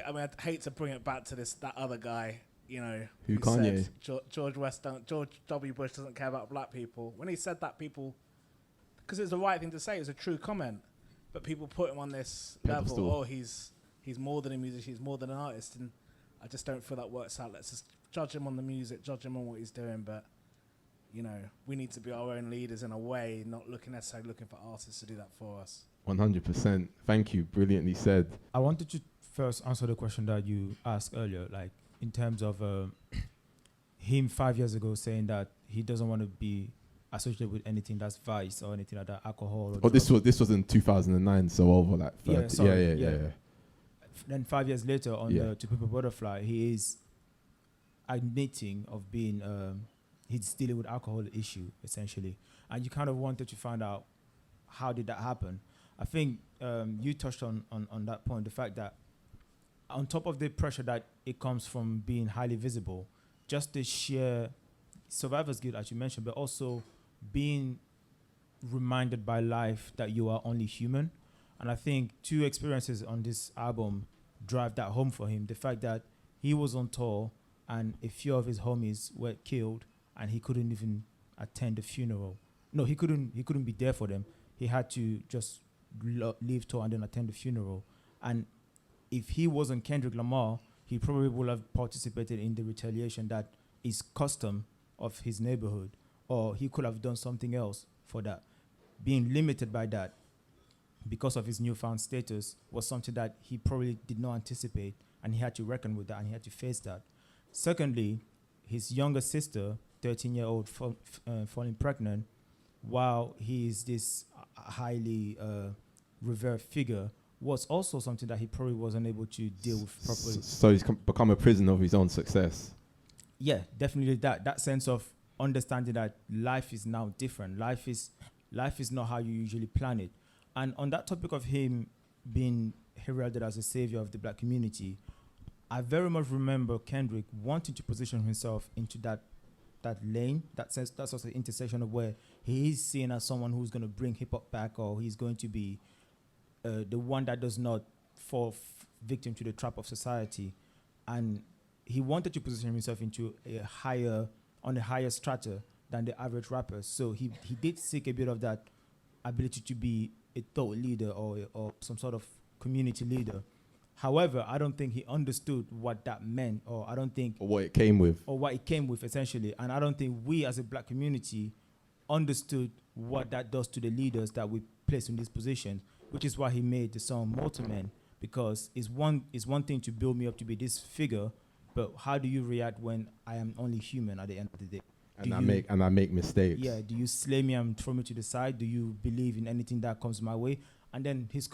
E: I mean, I'd hate to bring it back to that other guy, you know.
A: Who Kanye?
E: Said George W. Bush doesn't care about black people. When he said that, people, because it was the right thing to say, it was a true comment, but people put him on this level. Oh, he's more than a musician, he's more than an artist, and I just don't feel that works out. Let's just judge him on the music, judge him on what he's doing, but you know, we need to be our own leaders in a way, not necessarily looking for artists to do that for us.
A: 100%. Thank you. Brilliantly said.
I: I wanted to first answer the question that you asked earlier, like in terms of him 5 years ago saying that he doesn't want to be associated with anything that's vice or anything like that, alcohol. Or
A: this was in 2009, so over like 30. Yeah.
I: Then 5 years later on the To Pimp A Butterfly, he is admitting of being he's dealing with alcohol issue essentially, and you kind of wanted to find out how did that happen. I think you touched on that point, the fact that on top of the pressure that it comes from being highly visible, just the sheer survivor's guilt, as you mentioned, but also being reminded by life that you are only human. And I think two experiences on this album drive that home for him. The fact that he was on tour and a few of his homies were killed and he couldn't even attend the funeral. No, he couldn't be there for them. He had to just leave tour and then attend the funeral. And if he wasn't Kendrick Lamar, he probably would have participated in the retaliation that is custom of his neighborhood, or he could have done something else for that. Being limited by that because of his newfound status was something that he probably did not anticipate, and he had to reckon with that and he had to face that. Secondly, his younger sister, 13-year-old, falling pregnant while he is this highly revered figure was also something that he probably wasn't able to deal with properly.
A: So he's become a prisoner of his own success.
I: Yeah, definitely that sense of understanding that life is now different. Life is not how you usually plan it. And on that topic of him being heralded as a savior of the black community, I very much remember Kendrick wanting to position himself into that lane, that sense, that sort of intersection of where he is seen as someone who's going to bring hip hop back, or he's going to be the one that does not fall victim to the trap of society. And he wanted to position himself into on a higher strata than the average rapper. So he did seek a bit of that ability to be a thought leader or some sort of community leader. However, I don't think he understood what that meant, or what it came with, essentially. And I don't think we as a black community understood what that does to the leaders that we place in this position, which is why he made the song Motorman, because it's one thing to build me up to be this figure, but how do you react when I am only human at the end of the day?
A: And I make mistakes.
I: Yeah, do you slay me and throw me to the side? Do you believe in anything that comes my way? And then his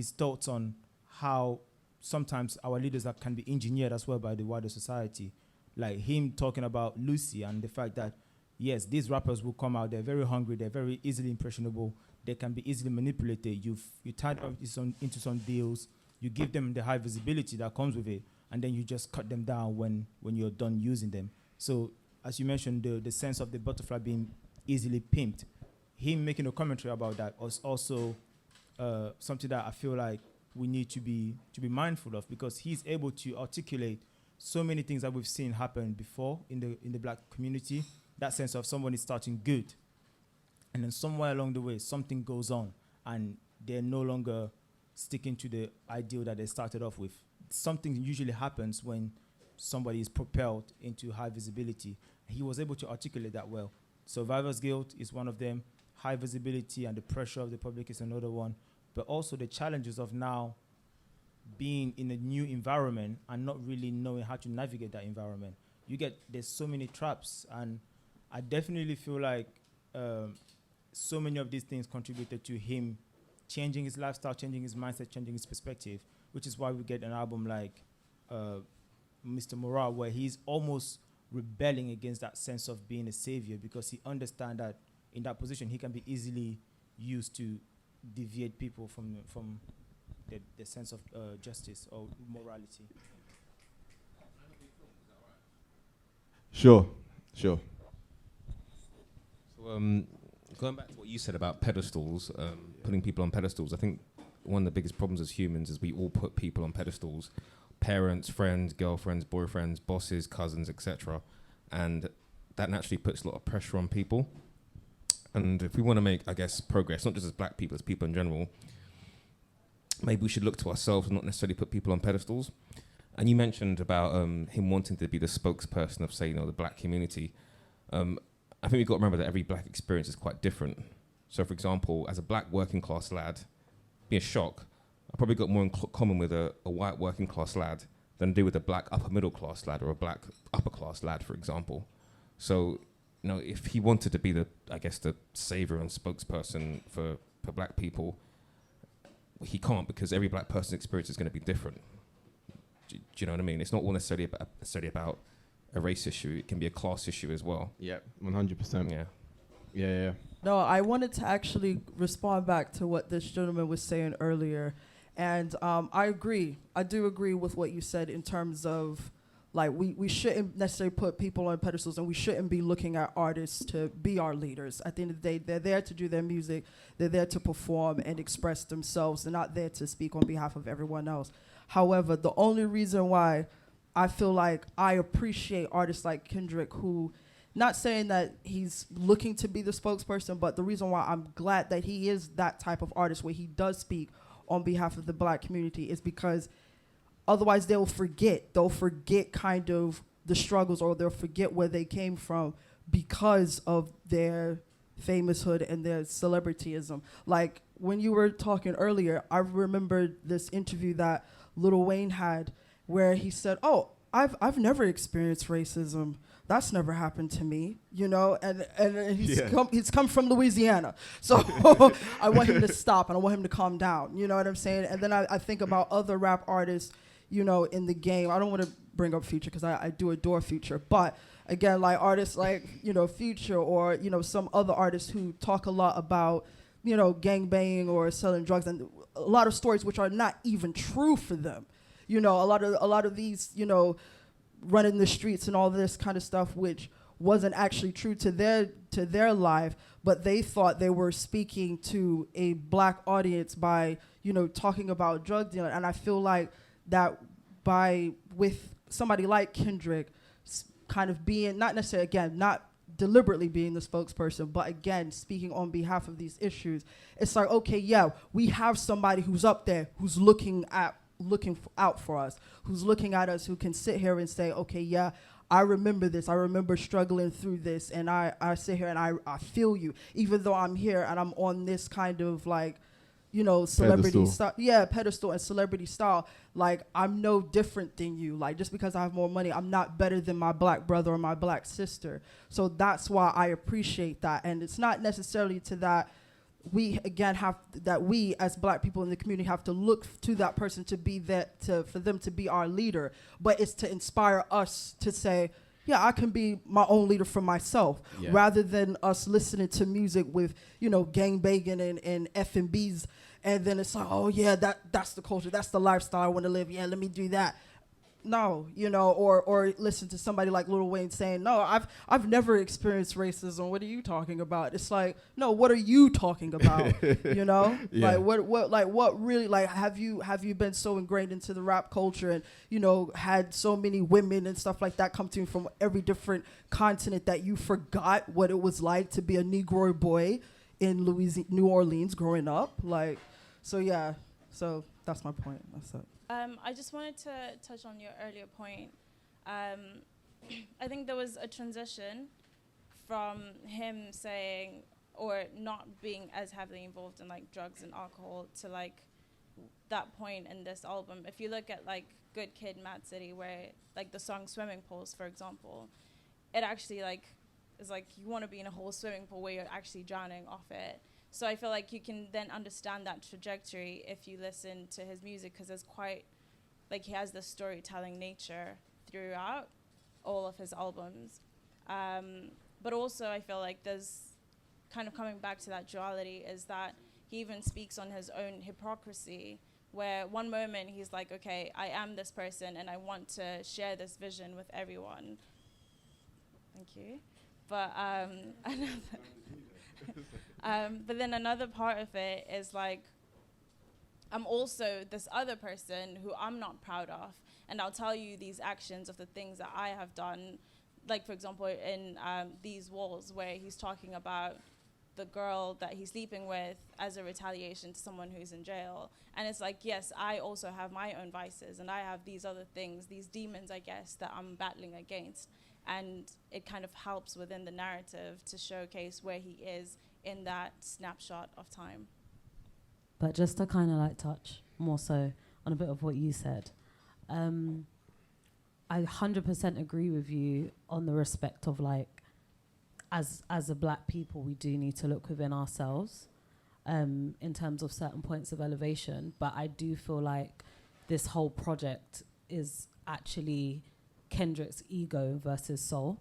I: thoughts on how sometimes our leaders can be engineered as well by the wider society. Like him talking about Lucy and the fact that, yes, these rappers will come out, they're very hungry, they're very easily impressionable, they can be easily manipulated. You tie them into some deals, you give them the high visibility that comes with it, and then you just cut them down when you're done using them. So, as you mentioned, the sense of the butterfly being easily pimped, him making a commentary about that was also something that I feel like we need to be mindful of, because he's able to articulate so many things that we've seen happen before in the black community. That sense of someone is starting good, and then somewhere along the way something goes on, and they're no longer sticking to the ideal that they started off with. Something usually happens when somebody is propelled into high visibility. He was able to articulate that well. Survivor's guilt is one of them. High visibility and the pressure of the public is another one. But also the challenges of now being in a new environment and not really knowing how to navigate that environment. there's so many traps, and I definitely feel like so many of these things contributed to him changing his lifestyle, changing his mindset, changing his perspective, which is why we get an album like Mr. Morale, where he's almost rebelling against that sense of being a savior, because he understands that in that position he can be easily used to deviate people from the sense of justice or morality.
A: Sure.
P: So, going back to what you said about pedestals, putting people on pedestals, I think one of the biggest problems as humans is we all put people on pedestals: parents, friends, girlfriends, boyfriends, bosses, cousins, etc. And that naturally puts a lot of pressure on people. And if we want to make, I guess, progress, not just as black people, as people in general, maybe we should look to ourselves and not necessarily put people on pedestals. And you mentioned about him wanting to be the spokesperson of, say, the black community. I think we've got to remember that every black experience is quite different. So, for example, as a black working class lad, be a shock. I probably got more in common with a white working class lad than I do with a black upper middle class lad or a black upper class lad, for example. So, if he wanted to be the savior and spokesperson for black people, he can't, because every black person's experience is going to be different. Do you know what I mean? It's not all necessarily about a race issue. It can be a class issue as well.
A: Yeah, 100%. Yeah.
H: No, I wanted to actually respond back to what this gentleman was saying earlier. And I agree. I do agree with what you said in terms of, like, we shouldn't necessarily put people on pedestals, and we shouldn't be looking at artists to be our leaders. At the end of the day, they're there to do their music. They're there to perform and express themselves. They're not there to speak on behalf of everyone else. However, the only reason why I feel like I appreciate artists like Kendrick, who, not saying that he's looking to be the spokesperson, but the reason why I'm glad that he is that type of artist where he does speak on behalf of the black community, is because otherwise they'll forget kind of the struggles, or they'll forget where they came from because of their famoushood and their celebrityism. Like when you were talking earlier, I remembered this interview that Lil Wayne had where he said, "Oh, I've never experienced racism. That's never happened to me," and he's come from Louisiana. So I want him to stop, and I want him to calm down. You know what I'm saying? And then I think about other rap artists, in the game. I don't want to bring up Future because I do adore Future, but again, like artists like, Future, or, some other artists who talk a lot about, gangbanging or selling drugs, and a lot of stories which are not even true for them. A lot of these, running the streets and all this kind of stuff, which wasn't actually true to their life, but they thought they were speaking to a black audience by, talking about drug dealing. And I feel like that with somebody like Kendrick kind of being, not necessarily, again, not deliberately being the spokesperson, but again, speaking on behalf of these issues, it's like, okay, yeah, we have somebody who's up there, who's looking out for us, who's looking at us, who can sit here and say, okay, yeah, I remember this. I remember struggling through this, and I sit here and I feel you, even though I'm here and I'm on this kind of like, celebrity style. Yeah, pedestal and celebrity style. Like, I'm no different than you. Like, just because I have more money, I'm not better than my black brother or my black sister. So that's why I appreciate that. And it's not necessarily to that we as black people in the community have to look to that person to be for them to be our leader, but it's to inspire us to say, yeah, I can be my own leader for myself, rather than us listening to music with, gangbanging and F&Bs, and then it's like, oh yeah, that's the culture, that's the lifestyle I want to live. Yeah, let me do that. No, or listen to somebody like Lil Wayne saying, no, I've never experienced racism. What are you talking about? It's like, no, what are you talking about? Yeah. Like what really, like, have you been so ingrained into the rap culture and, had so many women and stuff like that come to you from every different continent that you forgot what it was like to be a Negro boy in New Orleans growing up? Like, so yeah, so that's my point. That's it.
G: I just wanted to touch on your earlier point. I think there was a transition from him saying, or not being as heavily involved in like drugs and alcohol, to like that point in this album. If you look at like Good Kid, Mad City, where like the song Swimming Pools, for example, it actually like is like you want to be in a whole swimming pool where you're actually drowning off it. So I feel like you can then understand that trajectory if you listen to his music, because it's quite like he has this storytelling nature throughout all of his albums. But also I feel like there's kind of coming back to that duality, is that he even speaks on his own hypocrisy, where one moment he's like, okay, I am this person and I want to share this vision with everyone. Thank you. But but then another part of it is like, I'm also this other person who I'm not proud of, and I'll tell you these actions of the things that I have done. Like, for example, in These Walls, where he's talking about the girl that he's sleeping with as a retaliation to someone who's in jail. And it's like, yes, I also have my own vices, and I have these other things, these demons, I guess, that I'm battling against. And it kind of helps within the narrative to showcase where he is in that snapshot of time.
F: But just to kind of like touch more so on a bit of what you said, I 100% agree with you on the respect of like, as a black people, we do need to look within ourselves in terms of certain points of elevation. But I do feel like this whole project is actually Kendrick's ego versus soul,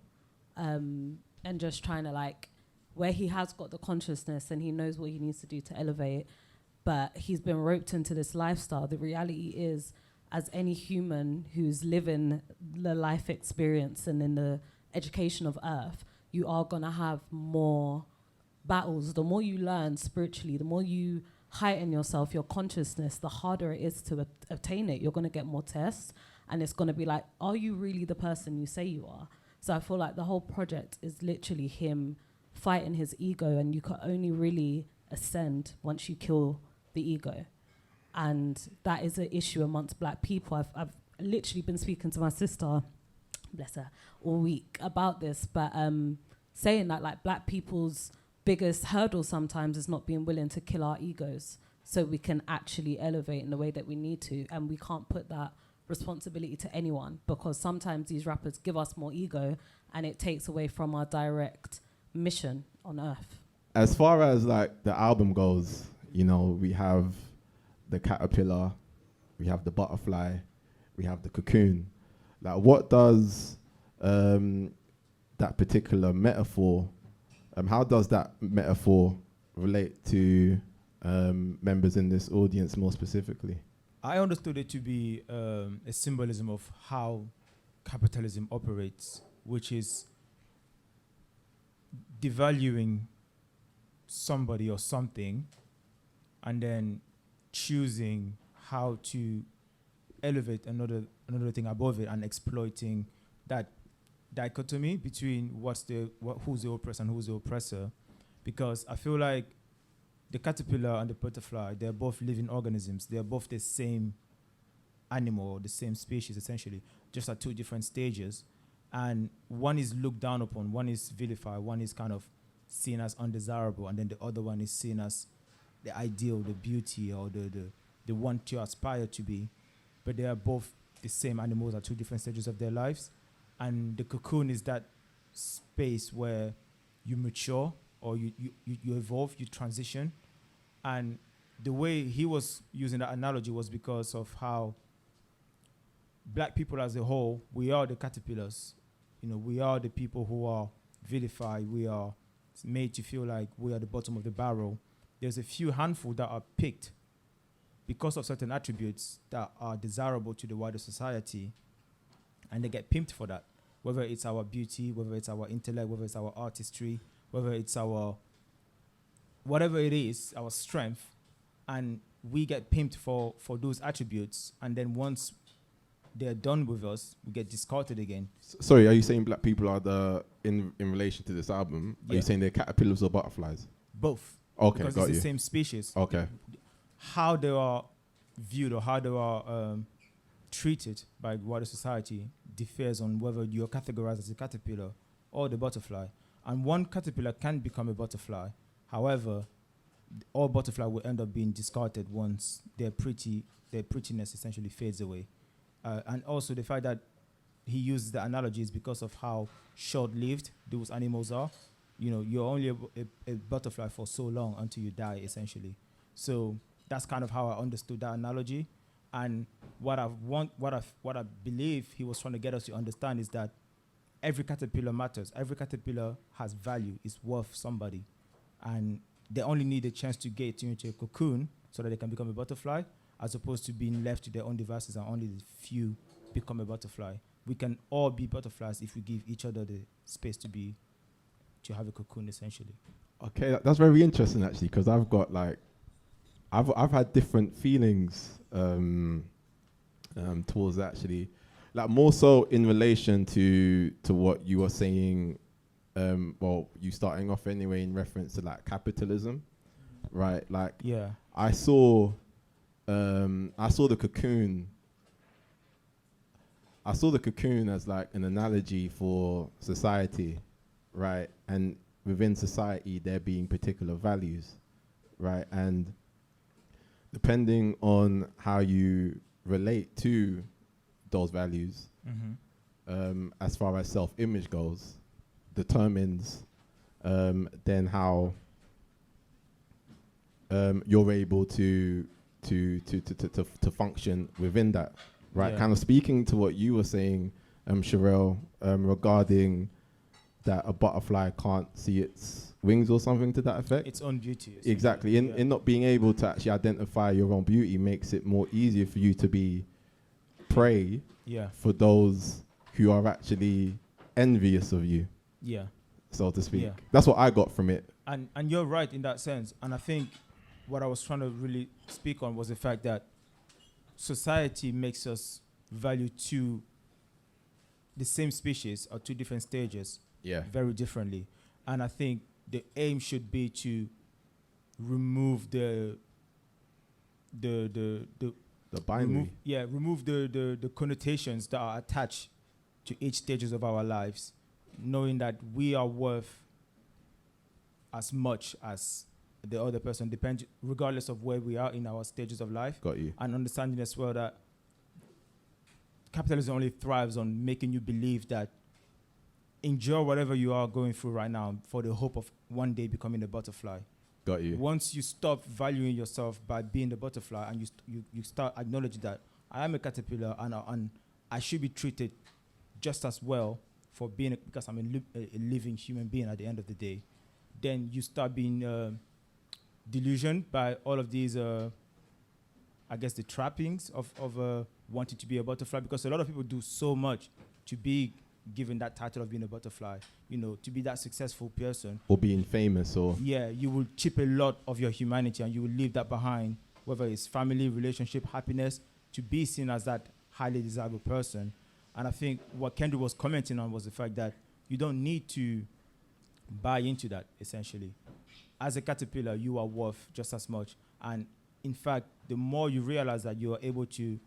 F: and just trying to like, where he has got the consciousness and he knows what he needs to do to elevate, but he's been roped into this lifestyle. The reality is, as any human who's living the life experience and in the education of earth, you are gonna have more battles. The more you learn spiritually, the more you heighten yourself, your consciousness, the harder it is to obtain it. You're gonna get more tests, and it's gonna be like, are you really the person you say you are? So I feel like the whole project is literally him fighting his ego, and you can only really ascend once you kill the ego. And that is an issue amongst black people. I've literally been speaking to my sister, bless her, all week about this, but saying that like black people's biggest hurdle sometimes is not being willing to kill our egos so we can actually elevate in the way that we need to. And we can't put that responsibility to anyone, because sometimes these rappers give us more ego and it takes away from our direct mission on earth.
A: As far as like the album goes, you know, we have the caterpillar, we have the butterfly, we have the cocoon. Like, what does that particular metaphor, how does that metaphor relate to members in this audience more specifically?
I: I understood it to be a symbolism of how capitalism operates, which is devaluing somebody or something and then choosing how to elevate another thing above it and exploiting that dichotomy between who's the oppressed and who's the oppressor. Because I feel like the caterpillar and the butterfly, they're both living organisms. They're both the same animal, the same species essentially, just at two different stages. And one is looked down upon, one is vilified, one is kind of seen as undesirable, and then the other one is seen as the ideal, the beauty, or the one to aspire to be. But they are both the same animals at two different stages of their lives. And the cocoon is that space where you mature, or you evolve, you transition. And the way he was using that analogy was because of how black people as a whole, we are the caterpillars. You know, we are the people who are vilified. We are made to feel like we are the bottom of the barrel. There's a few handful that are picked because of certain attributes that are desirable to the wider society, and they get pimped for that. Whether it's our beauty, whether it's our intellect, whether it's our artistry, whether it's our, whatever it is, our strength, and we get pimped for those attributes, and then once they're done with us, we get discarded again.
A: Sorry, are you saying black people are in relation to this album? Are you saying they're caterpillars or butterflies?
I: Both.
A: Okay,
I: because
A: got
I: it's
A: you.
I: the same species.
A: Okay.
I: How they are viewed or how they are treated by wider society differs on whether you're categorized as a caterpillar or the butterfly. And one caterpillar can become a butterfly. However, all butterfly will end up being discarded once their prettiness essentially fades away. And also the fact that he uses the analogy is because of how short-lived those animals are. You know, you're only a butterfly for so long until you die, essentially. So that's kind of how I understood that analogy. And what I believe he was trying to get us to understand is that every caterpillar matters. Every caterpillar has value, is worth somebody. And they only need a chance to get into a cocoon so that they can become a butterfly, as opposed to being left to their own devices and only the few become a butterfly. We can all be butterflies if we give each other the space to have a cocoon, essentially.
A: Okay, that's very interesting actually, because I've got like, I've had different feelings towards actually, like more so in relation to what you were saying. Well, you starting off anyway in reference to like capitalism, right? Like,
I: yeah,
A: I saw the cocoon. I saw the cocoon as like an analogy for society, right? And within society, there being particular values, right? And depending on how you relate to those values, as far as self-image goes, determines then how you're able to function within that, right?
I: Yeah.
A: Kind of speaking to what you were saying, Sherelle, regarding that a butterfly can't see its wings or something to that effect.
I: Its own beauty.
A: Exactly. In not being able to actually identify your own beauty makes it more easier for you to be prey for those who are actually envious of you.
I: Yeah.
A: So to speak.
I: Yeah.
A: That's what I got from it.
I: And you're right in that sense. And I think what I was trying to really speak on was the fact that society makes us value the same species or two different stages very differently. And I think the aim should be to remove the
A: binary.
I: Remove the connotations that are attached to each stages of our lives, knowing that we are worth as much as the other person, regardless of where we are in our stages of life.
A: Got you.
I: And understanding as well that capitalism only thrives on making you believe that enjoy whatever you are going through right now for the hope of one day becoming a butterfly.
A: Got you.
I: Once you stop valuing yourself by being the butterfly and you start acknowledging that I am a caterpillar and I should be treated just as well for being because I'm a living human being at the end of the day, then you start being delusioned by all of these, I guess, the trappings of wanting to be a butterfly, because a lot of people do so much to be given that title of being a butterfly, to be that successful person.
A: Or being famous or...
I: Yeah, you will chip a lot of your humanity and you will leave that behind, whether it's family, relationship, happiness, to be seen as that highly desirable person. And I think what Kendrick was commenting on was the fact that you don't need to buy into that, essentially. As a caterpillar, you are worth just as much. And in fact, the more you realize that you are able to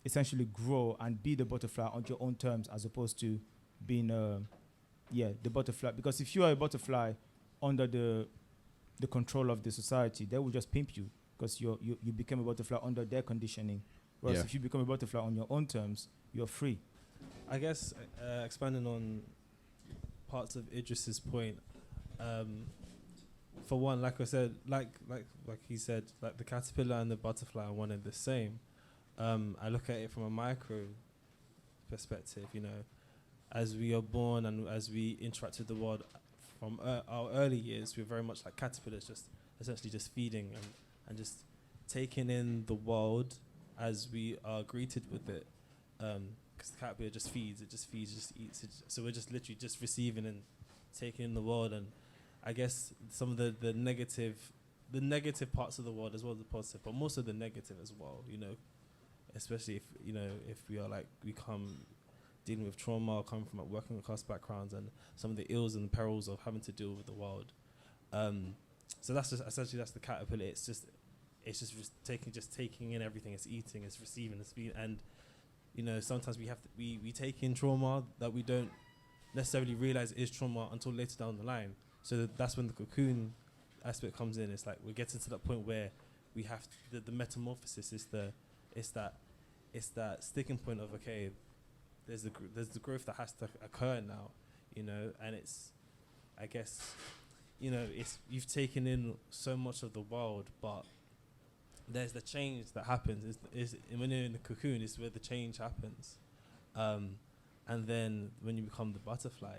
I: essentially grow and be the butterfly on your own terms, as opposed to being the butterfly. Because if you are a butterfly under the control of the society, they will just pimp you, because you became a butterfly under their conditioning. Whereas if you become a butterfly on your own terms, you're free.
Q: I guess expanding on parts of Idris's point, for one, like I said, like he said, like the caterpillar and the butterfly are one and the same. I look at it from a micro perspective, as we are born and as we interact with the world from our early years, we're very much like caterpillars, just essentially just feeding and just taking in the world as we are greeted with it. Because the caterpillar just feeds, just eats. So we're just literally just receiving and taking in the world. And I guess some of the negative parts of the world as well as the positive, but most of the negative as well, especially if we are we come dealing with trauma, come from working class backgrounds and some of the ills and perils of having to deal with the world. So that's just essentially that's the caterpillar. It's just taking in everything. It's eating, it's receiving, it's being, and sometimes we take in trauma that we don't necessarily realize is trauma until later down the line. So that's when the cocoon aspect comes in. It's like we're getting to that point where we have the metamorphosis is it's that sticking point of, okay, there's the growth that has to occur now, you know, and it's, I guess, you know, it's, you've taken in so much of the world, but there's the change that happens. Is when you're in the cocoon, it's where the change happens, and then when you become the butterfly,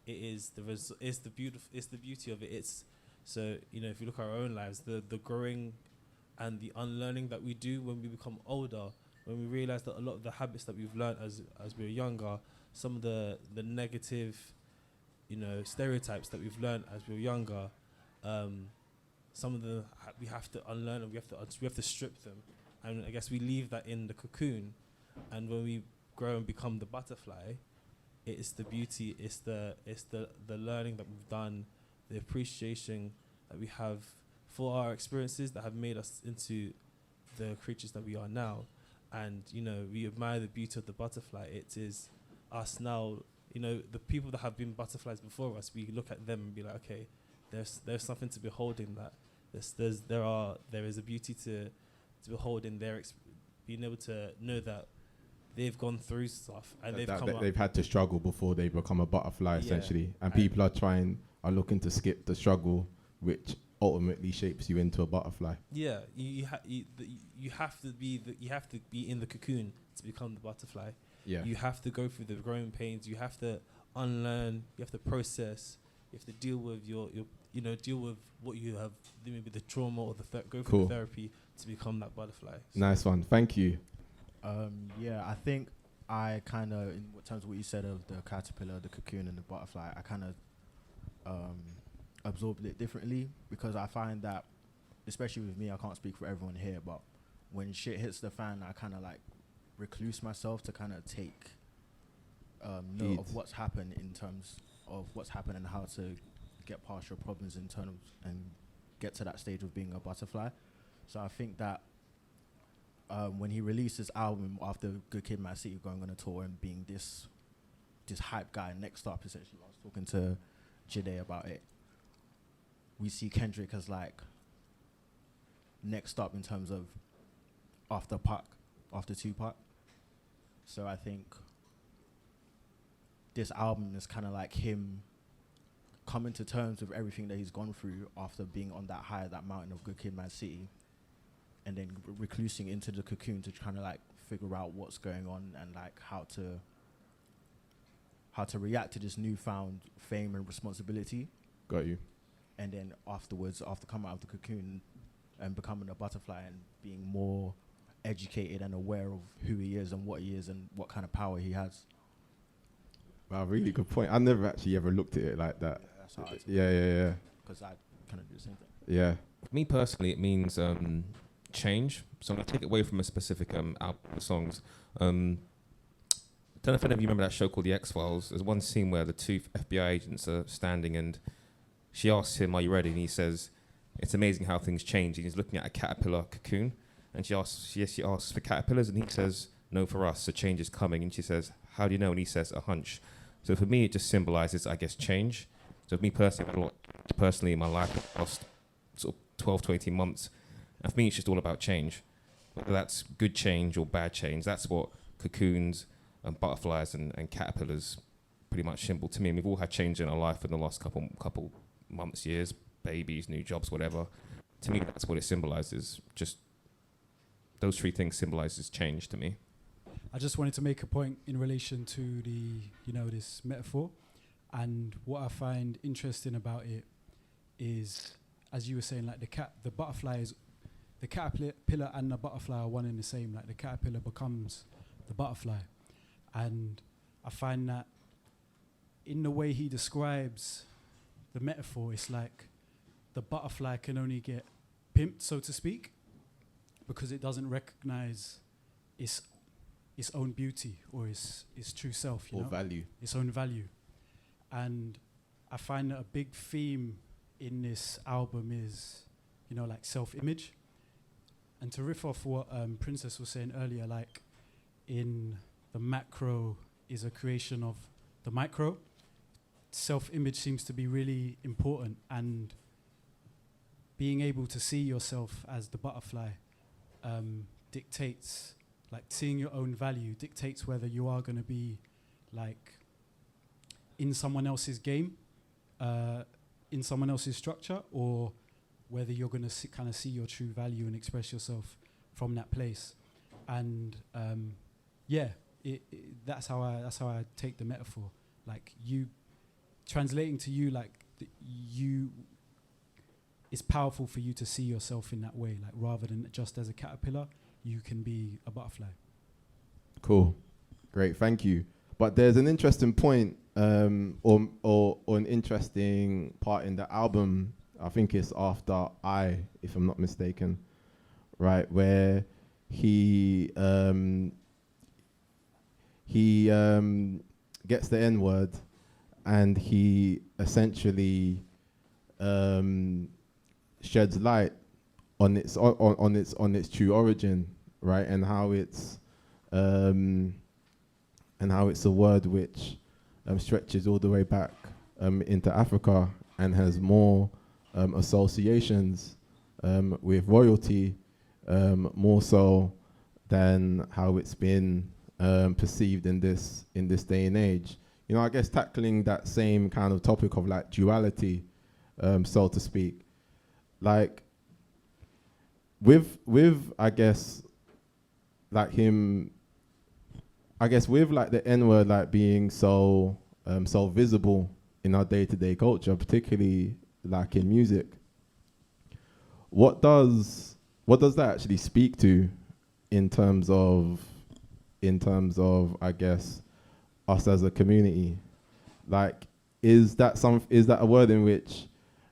Q: it's the beauty of it. It's, so, you know, if you look at our own lives, the growing and the unlearning that we do when we become older, when we realize that a lot of the habits that we've learned as we were younger, some of the negative, you know, stereotypes that we've learned as we were younger, some of the we have to unlearn, and we have to strip them, and I guess we leave that in the cocoon, and when we grow and become the butterfly, it's the beauty, it's the learning that we've done, the appreciation that we have for our experiences that have made us into the creatures that we are now. And, you know, we admire the beauty of the butterfly. It is us now, you know, the people that have been butterflies before us, we look at them and be like, okay, there's something to behold in that. There is a beauty to behold in their being able to know that they've gone through stuff and
A: they've had to struggle before they become a butterfly, essentially. And people are looking to skip the struggle, which ultimately shapes you into a butterfly.
Q: Yeah, you have to be in the cocoon to become the butterfly.
A: Yeah,
Q: you have to go through the growing pains. You have to unlearn. You have to process. You have to deal with deal with what you have, maybe the trauma or go through the therapy to become that butterfly.
A: Nice one, thank you.
R: Yeah, I think I kind of, in terms of what you said of the caterpillar, the cocoon, and the butterfly, I kind of absorbed it differently, because I find that, especially with me, I can't speak for everyone here, but when shit hits the fan, I kind of like recluse myself to kind of take note of what's happened, in terms of what's happened and how to get past your problems in terms and get to that stage of being a butterfly. So I think that when he released his album after Good Kid, Mad City, going on a tour and being this hype guy, next up, essentially, I was talking to Jide about it, we see Kendrick as like next up in terms of after Tupac. So I think this album is kind of like him coming to terms with everything that he's gone through after being on that high, that mountain of Good Kid, Mad City, and then reclusing into the cocoon to kind of like figure out what's going on and like how to react to this newfound fame and responsibility.
A: Got you.
R: And then afterwards, after coming out of the cocoon and becoming a butterfly and being more educated and aware of who he is and what kind of power he has.
A: Wow, really good point. I never actually ever looked at it like that.
R: Yeah, that's how I
A: yeah.
R: Because I kind of do the same thing.
A: Yeah.
P: For me personally, it means change. So I'm going to take it away from a specific album of songs. Don't know if any of you remember that show called The X-Files. There's one scene where the two FBI agents are standing and she asks him, "Are you ready?" And he says, "It's amazing how things change." And he's looking at a caterpillar cocoon. And she asks for caterpillars, and he says, "No, for us, a change is coming." And she says, "How do you know?" And he says, "A hunch." So for me, it just symbolizes, I guess, change. So for me personally, I've had a lot personally in my life the past sort of 12 to 18 months. And for me, it's just all about change. Whether that's good change or bad change, that's what cocoons and butterflies and caterpillars pretty much symbol to me. And we've all had change in our life in the last couple months, years, babies, new jobs, whatever. To me, that's what it symbolizes. Just those three things symbolizes change to me.
S: I just wanted to make a point in relation to this metaphor, and what I find interesting about it is, as you were saying, like the caterpillar and the butterfly are one and the same. Like the caterpillar becomes the butterfly, and I find that in the way he describes the metaphor, it's like the butterfly can only get pimped, so to speak, because it doesn't recognize its own beauty or its true self,
A: or value,
S: its own value. And I find that a big theme in this album is, like self-image. And to riff off what Princess was saying earlier, like in the macro is a creation of the micro. Self-image seems to be really important, and being able to see yourself as the butterfly dictates like seeing your own value dictates whether you are going to be like in someone else's game, in someone else's structure, or whether you're going to kind of see your true value and express yourself from that place. And that's how I take the metaphor. Like you translating to you, like it's powerful for you to see yourself in that way. Like rather than just as a caterpillar, you can be a butterfly.
A: Cool, great, thank you. But there's an interesting point, or an interesting part in the album. I think it's after if I'm not mistaken, right, where he gets the N-word, and he essentially sheds light on its true origin, right, and how it's a word which stretches all the way back into Africa and has more associations with royalty, more so than how it's been perceived in this day and age. You know, I guess tackling that same kind of topic of like duality, so to speak, like with I guess like him, I guess with like the N-word like being so visible in our day-to-day culture, particularly like in music, what does that actually speak to in terms of I guess us as a community? Like, is that a word in which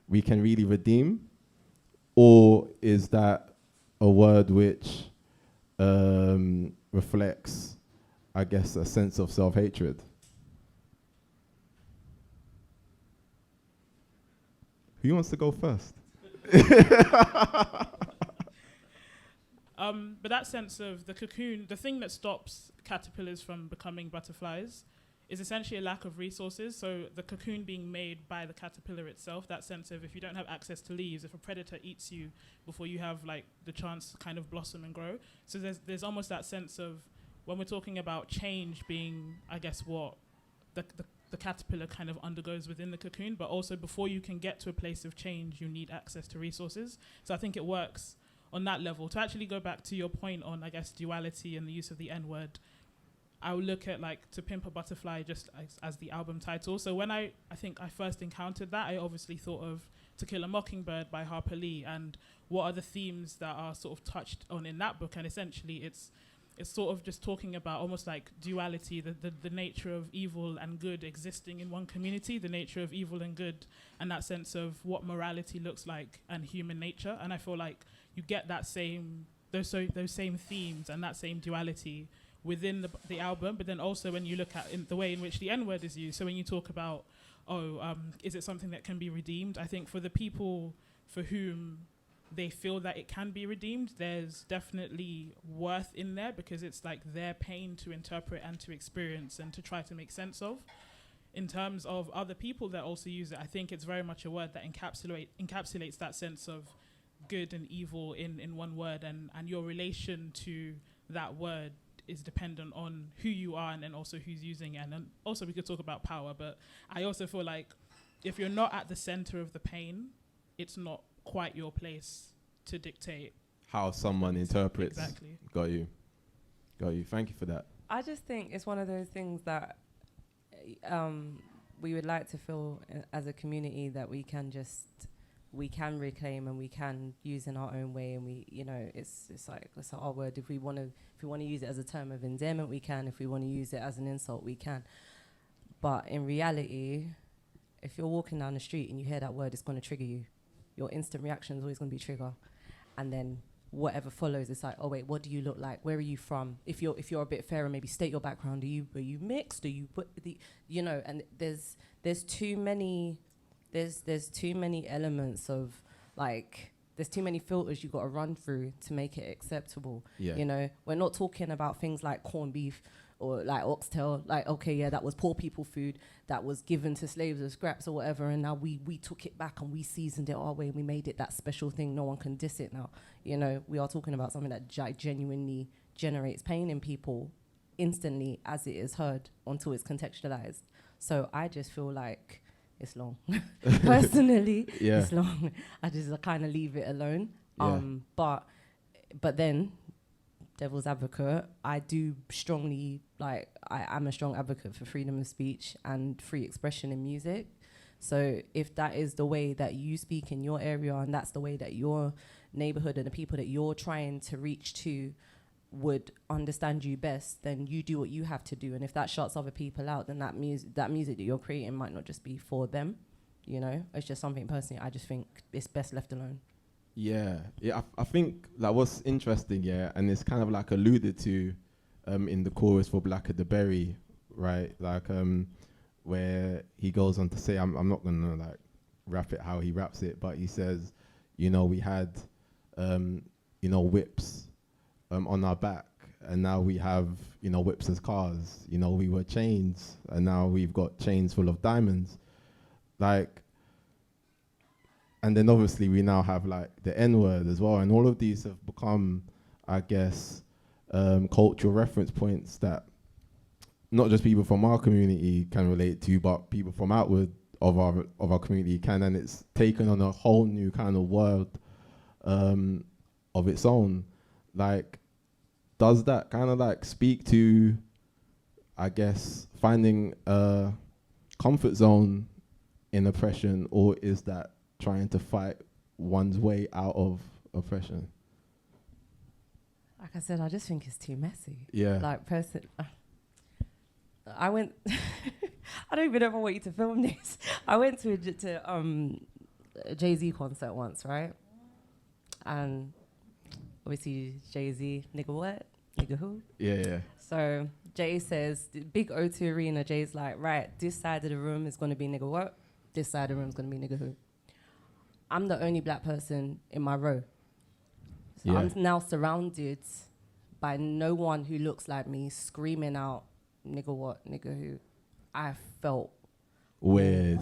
A: we can really redeem, or is that a word which reflects, I guess, a sense of self-hatred? Who wants to go first?
N: But that sense of the cocoon, the thing that stops caterpillars from becoming butterflies is essentially a lack of resources. So the cocoon being made by the caterpillar itself, that sense of if you don't have access to leaves, if a predator eats you before you have like the chance to kind of blossom and grow. So there's almost that sense of, when we're talking about change being, I guess, what the caterpillar kind of undergoes within the cocoon, but also before you can get to a place of change, you need access to resources. So I think it works on that level. To actually go back to your point on, I guess, duality and the use of the N-word, I would look at like To Pimp a Butterfly just as the album title. So when I think I first encountered that, I obviously thought of To Kill a Mockingbird by Harper Lee and what are the themes that are sort of touched on in that book. And essentially it's sort of just talking about almost like duality, the nature of evil and good existing in one community, the nature of evil and good, and that sense of what morality looks like and human nature. And I feel like you get that those same themes and that same duality within the album, but then also when you look at the way in which the N-word is used. So when you talk about, is it something that can be redeemed? I think for the people for whom they feel that it can be redeemed, there's definitely worth in there, because it's like their pain to interpret and to experience and to try to make sense of. In terms of other people that also use it, I think it's very much a word that encapsulates that sense of good and evil in one word, and your relation to that word is dependent on who you are and then also who's using it. And then also we could talk about power, but I also feel like if you're not at the center of the pain, it's not quite your place to dictate
A: how someone interprets.
N: Exactly.
A: Got you. Thank you for that.
J: I just think it's one of those things that we would like to feel as a community that we can reclaim and we can use in our own way, and we, you know, it's like it's our word. If we want to use it as a term of endearment, we can. If we want to use it as an insult, we can. But in reality, if you're walking down the street and you hear that word, it's going to trigger you. Your instant reaction is always going to be trigger, and then whatever follows, it's like, oh wait, what do you look like? Where are you from? If you're a bit fairer, maybe state your background. Are you mixed? And there's too many elements of like, there's too many filters you got to run through to make it acceptable.
A: Yeah.
J: You know, we're not talking about things like corned beef or like oxtail, like, okay, yeah, that was poor people food that was given to slaves as scraps or whatever, and now we took it back and we seasoned it our way and we made it that special thing. No one can diss it now. You know, we are talking about something that genuinely
T: generates pain in people instantly as it is heard until it's contextualized. So I just feel like it's long. Personally, it's long. I just kind of leave it alone. But then, devil's advocate, I do strongly, like, I am a strong advocate for freedom of speech and free expression in music. So if that is the way that you speak in your area and that's the way that your neighborhood and the people that you're trying to reach to would understand you best, then you do what you have to do. And if that shuts other people out, then that music that you're creating might not just be for them. You know, it's just something personally I just think it's best left alone.
A: I think like what's interesting, and it's kind of like alluded to in the chorus for Black at the Berry, right? Like where he goes on to say, I'm not gonna like rap it how he raps it, but he says, you know, we had whips on our back, and now we have, whips as cars. You know, we were chains, and now we've got chains full of diamonds. Like, and then obviously we now have like the N-word as well, and all of these have become, I guess, cultural reference points that not just people from our community can relate to, but people from outward of our community can, and it's taken on a whole new kind of world of its own. Like, does that kind of like speak to, I guess, finding a comfort zone in oppression, or is that trying to fight one's way out of oppression?
T: Like I said, I just think it's too messy.
A: Yeah.
T: Like, I went. I don't even know if I want you to film this. I went to a Jay-Z concert once, right? And obviously Jay-Z, nigga what? Nigga who?
A: Yeah.
T: So Jay says, big O2 arena, Jay's like, right, this side of the room is going to be nigga what? This side of the room is going to be nigga who? I'm the only black person in my row. So I'm now surrounded by no one who looks like me screaming out, nigga what, nigga who. I felt
A: weird.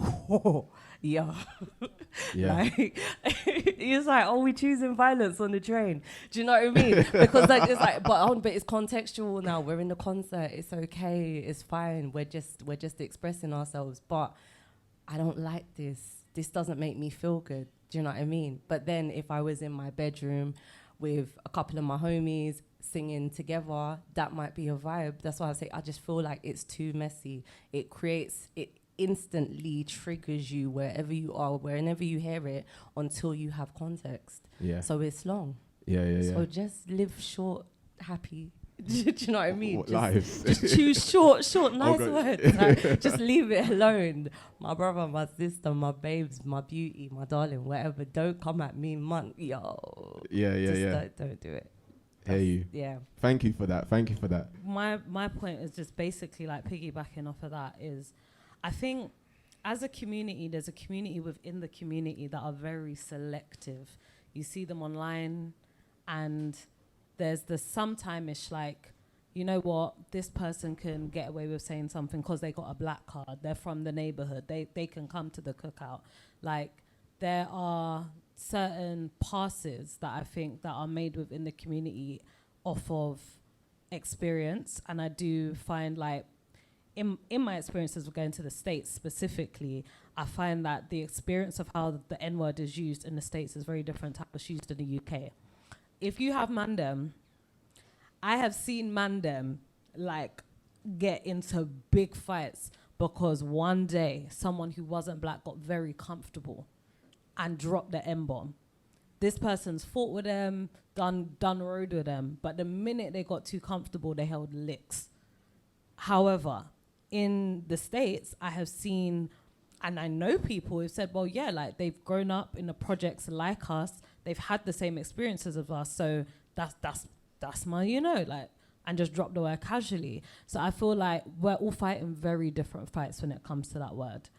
T: Yeah. Like, it's like, oh, we choosing violence on the train. Do you know what I mean? Because like it's like, but it's contextual now. We're in the concert. It's okay. It's fine. We're just expressing ourselves. But I don't like this. This doesn't make me feel good. Do you know what I mean? But then if I was in my bedroom with a couple of my homies singing together, that might be a vibe. That's why I say I just feel like it's too messy. It instantly triggers you wherever you are, whenever you hear it, until you have context.
A: Yeah.
T: So it's long.
A: Yeah.
T: So just live short, happy. Do you know what I mean?
A: Just
T: choose short, nice words. Like, just leave it alone. My brother, my sister, my babes, my beauty, my darling, whatever. Don't come at me, man. Yo.
A: Yeah.
T: Don't do it.
A: Hear you.
T: Yeah.
A: Thank you for that.
F: My point is just basically like piggybacking off of that is, I think as a community, there's a community within the community that are very selective. You see them online, and there's the sometime-ish like, you know what, this person can get away with saying something because they got a black card. They're from the neighborhood. They can come to the cookout. Like, there are certain passes that I think that are made within the community off of experience. And I do find like, in my experiences of going to the States specifically, I find that the experience of how the N-word is used in the States is very different to how it's used in the UK. If you have mandem, I have seen mandem like get into big fights because one day someone who wasn't black got very comfortable and dropped the N-bomb. This person's fought with them, done road with them, but the minute they got too comfortable, they held licks. However, in the States, I have seen, and I know people who've said, well, yeah, like they've grown up in the projects like us, they've had the same experiences of us, so that's my, like, and just drop the word casually. So I feel like we're all fighting very different fights when it comes to that word,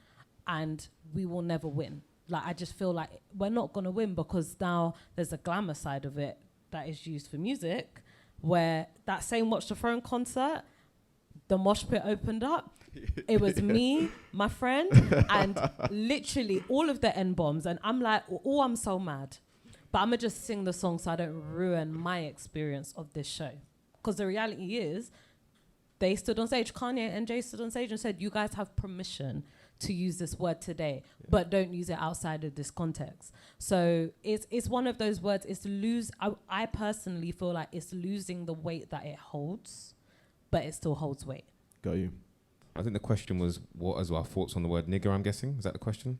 F: and we will never win. Like, I just feel like we're not gonna win because now there's a glamour side of it that is used for music, where that same Watch the Throne concert, the mosh pit opened up. It was me, my friend, and literally all of the N-bombs. And I'm like, oh, I'm so mad. But I'm going to just sing the song so I don't ruin my experience of this show. because the reality is, they stood on stage, Kanye and Jay stood on stage and said, you guys have permission to use this word today, but don't use it outside of this context. So it's one of those words, I personally feel like it's losing the weight that it holds, but it still holds weight.
A: Got you.
P: I think the question was, what are our thoughts on the word nigger, I'm guessing? Is that the question?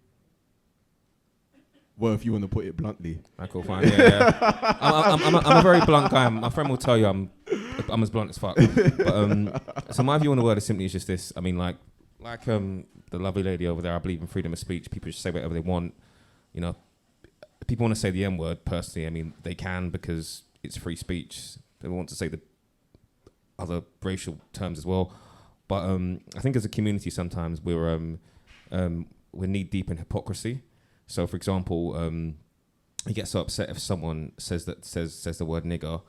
A: Well, if you want to put it bluntly.
P: Cool, fine. Yeah. I'm a very blunt guy. My friend will tell you I'm as blunt as fuck. But, so my view on the word is simply just this. I mean, like the lovely lady over there, I believe in freedom of speech. People just say whatever they want. You know, people want to say the N word. Personally, I mean, they can because it's free speech. They want to say the other racial terms as well. But I think as a community, sometimes we're knee deep in hypocrisy. So, for example, he gets so upset if someone says the word nigger,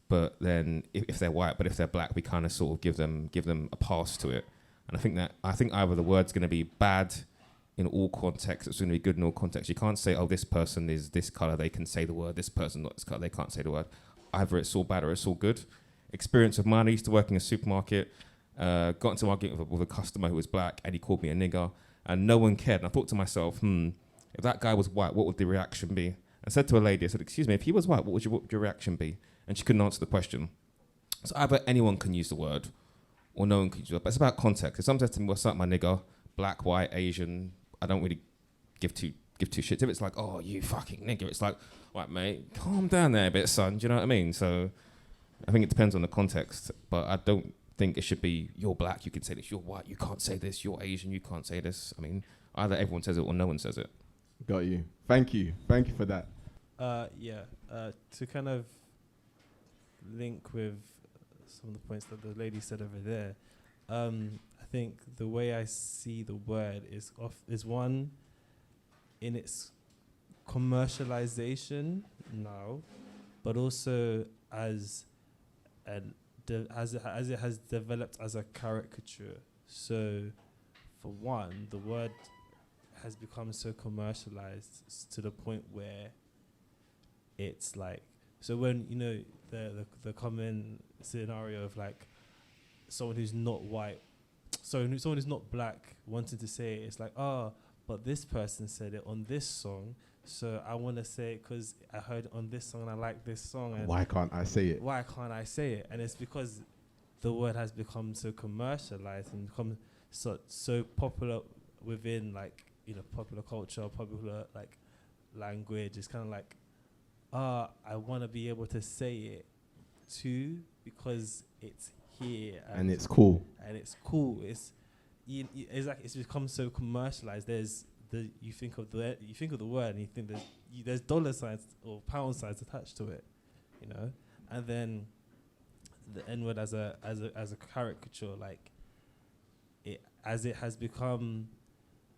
P: but then if they're white, but if they're black, we kind of sort of give them a pass to it. And I think either the word's going to be bad in all contexts, it's going to be good in all contexts. You can't say, oh, this person is this color, they can say the word. This person not this color, they can't say the word. Either it's all bad or it's all good. Experience of mine, I used to work in a supermarket, got into an argument with a customer who was black, and he called me a nigger, and no one cared. And I thought to myself, if that guy was white, what would the reaction be? I said to a lady, I said, excuse me, if he was white, what would your reaction be? And she couldn't answer the question. So either anyone can use the word or no one can use it. But it's about context. If someone says to me, what's up, my nigger, black, white, Asian, I don't really give two shits. If it's like, oh, you fucking nigger, it's like, right, mate, calm down there a bit, son. Do you know what I mean? So I think it depends on the context, but I don't think it should be, you're black, you can say this, you're white, you can't say this, you're Asian, you can't say this. I mean, either everyone says it or no one says it.
A: Got you. Thank you for that.
Q: To kind of link with some of the points that the lady said over there, I think the way I see the word is one in its commercialization now, but also as it has developed as a caricature. So, for one, the word has become so commercialized to the point where it's like, so when, you know, the common scenario of like someone who's not white, someone who's not black wanting to say it, it's like, oh, but this person said it on this song, so I want to say it because I heard it on this song and I like this song. And
A: why can't I say it?
Q: Why can't I say it? And it's because the word has become so commercialized and become so popular within, like, you know, popular culture, popular like language. It's kind of like, I want to be able to say it too because it's here
A: and it's cool.
Q: It's like it's become so commercialized. You think of the word and you think there's dollar signs or pound signs attached to it, you know, and then the N word as a caricature, like it has become,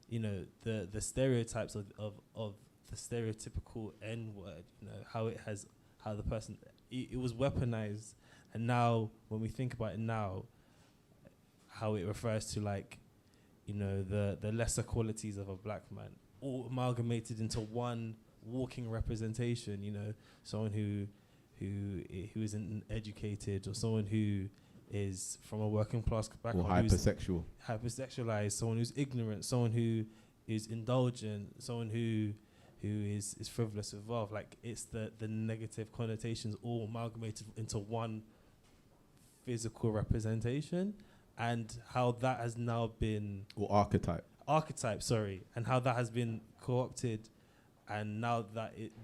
Q: you know, the stereotypes of the stereotypical N word, you know, how the person, it was weaponized, and now when we think about it now, how it refers to, like, you know, the lesser qualities of a black man, all amalgamated into one walking representation, you know, someone who isn't educated, or someone who is from a working class background,
A: or hypersexualized,
Q: someone who's ignorant, someone who is indulgent, someone who is frivolous with wealth. Like, it's the negative connotations all amalgamated into one physical representation, and how that has now been,
A: or archetype,
Q: and how that has been co-opted, and now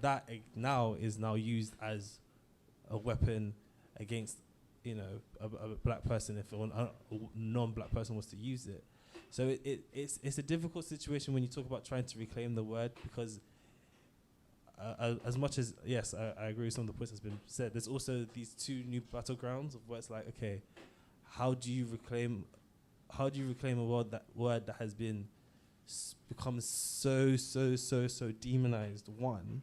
Q: that is now used as a weapon against, you know, a black person, if a non-black person was to use it. So it's a difficult situation when you talk about trying to reclaim the word, because as much as, yes, I agree with some of the points that's been said, there's also these two new battlegrounds of where it's like, okay, how do you reclaim a word that has been become so demonized, one,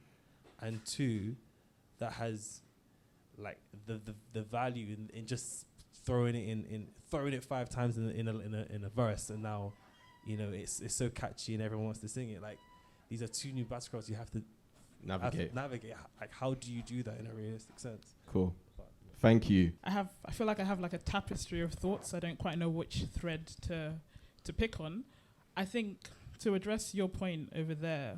Q: and two, that has like the value in just throwing it 5 times in a verse, and now, you know, it's so catchy and everyone wants to sing it. Like, these are two new battlegrounds you have to navigate. Like, how do you do that in a realistic sense?
A: Cool. Thank you.
N: I feel like I have like a tapestry of thoughts. I don't quite know which thread to pick on. I think to address your point over there,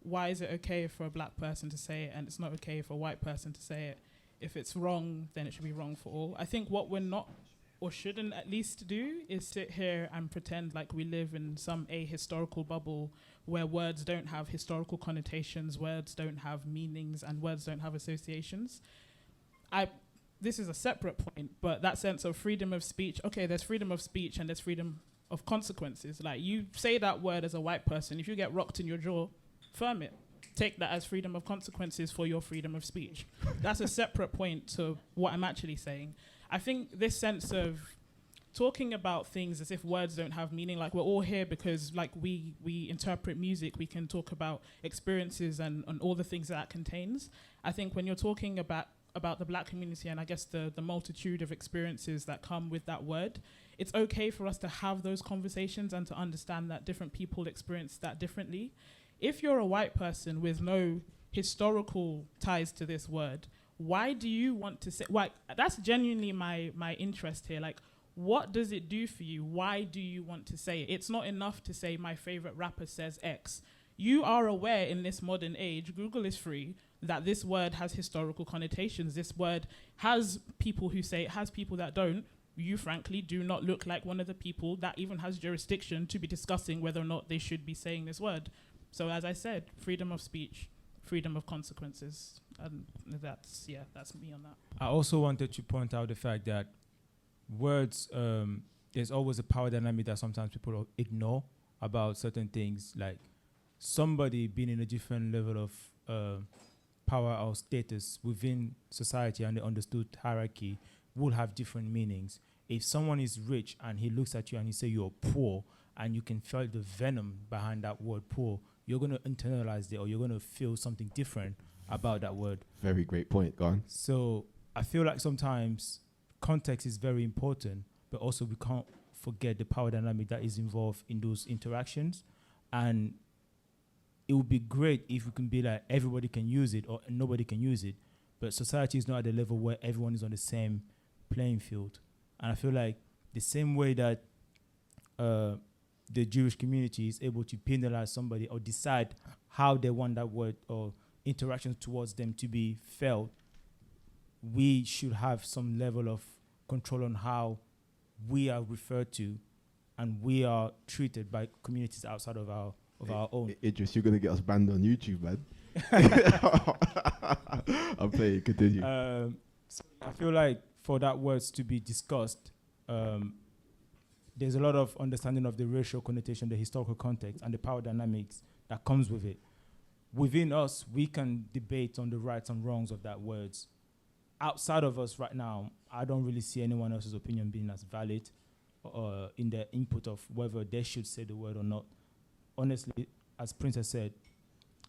N: why is it okay for a black person to say it and it's not okay for a white person to say it? If it's wrong, then it should be wrong for all. I think what we're not or shouldn't at least do is sit here and pretend like we live in some ahistorical bubble where words don't have historical connotations, words don't have meanings, and words don't have associations. This is a separate point, but that sense of freedom of speech, okay, there's freedom of speech and there's freedom of consequences. Like, you say that word as a white person, if you get rocked in your jaw, firm it. Take that as freedom of consequences for your freedom of speech. That's a separate point to what I'm actually saying. I think this sense of talking about things as if words don't have meaning, like we're all here because like we interpret music, we can talk about experiences and all the things that contains. I think when you're talking about the black community and I guess the multitude of experiences that come with that word, it's okay for us to have those conversations and to understand that different people experience that differently. If you're a white person with no historical ties to this word, why do you want to say, why? That's genuinely my interest here. Like, what does it do for you? Why do you want to say it? It's not enough to say my favorite rapper says X. You are aware in this modern age, Google is free, that this word has historical connotations. This word has people who say it, has people that don't. You frankly do not look like one of the people that even has jurisdiction to be discussing whether or not they should be saying this word. So as I said, freedom of speech, freedom of consequences. And that's me on that.
I: I also wanted to point out the fact that words, there's always a power dynamic that sometimes people ignore about certain things. Like somebody being in a different level of power or status within society and the understood hierarchy will have different meanings. If someone is rich and he looks at you and he say you're poor and you can feel the venom behind that word poor, you're going to internalize it or you're going to feel something different about that word.
A: Very great point, go on.
I: So I feel like sometimes context is very important, but also we can't forget the power dynamic that is involved in those interactions. And it would be great if we can be like everybody can use it or nobody can use it, but society is not at the level where everyone is on the same playing field. And I feel like the same way that the Jewish community is able to penalize somebody or decide how they want that word or interactions towards them to be felt, we should have some level of control on how we are referred to and we are treated by communities outside of our own.
A: Idris, you're going to get us banned on YouTube, man. I'm playing, continue.
I: So I feel like for that words to be discussed, there's a lot of understanding of the racial connotation, the historical context, and the power dynamics that comes with it. Within us, we can debate on the rights and wrongs of that words. Outside of us right now, I don't really see anyone else's opinion being as valid in their input of whether they should say the word or not. Honestly, as Prince has said,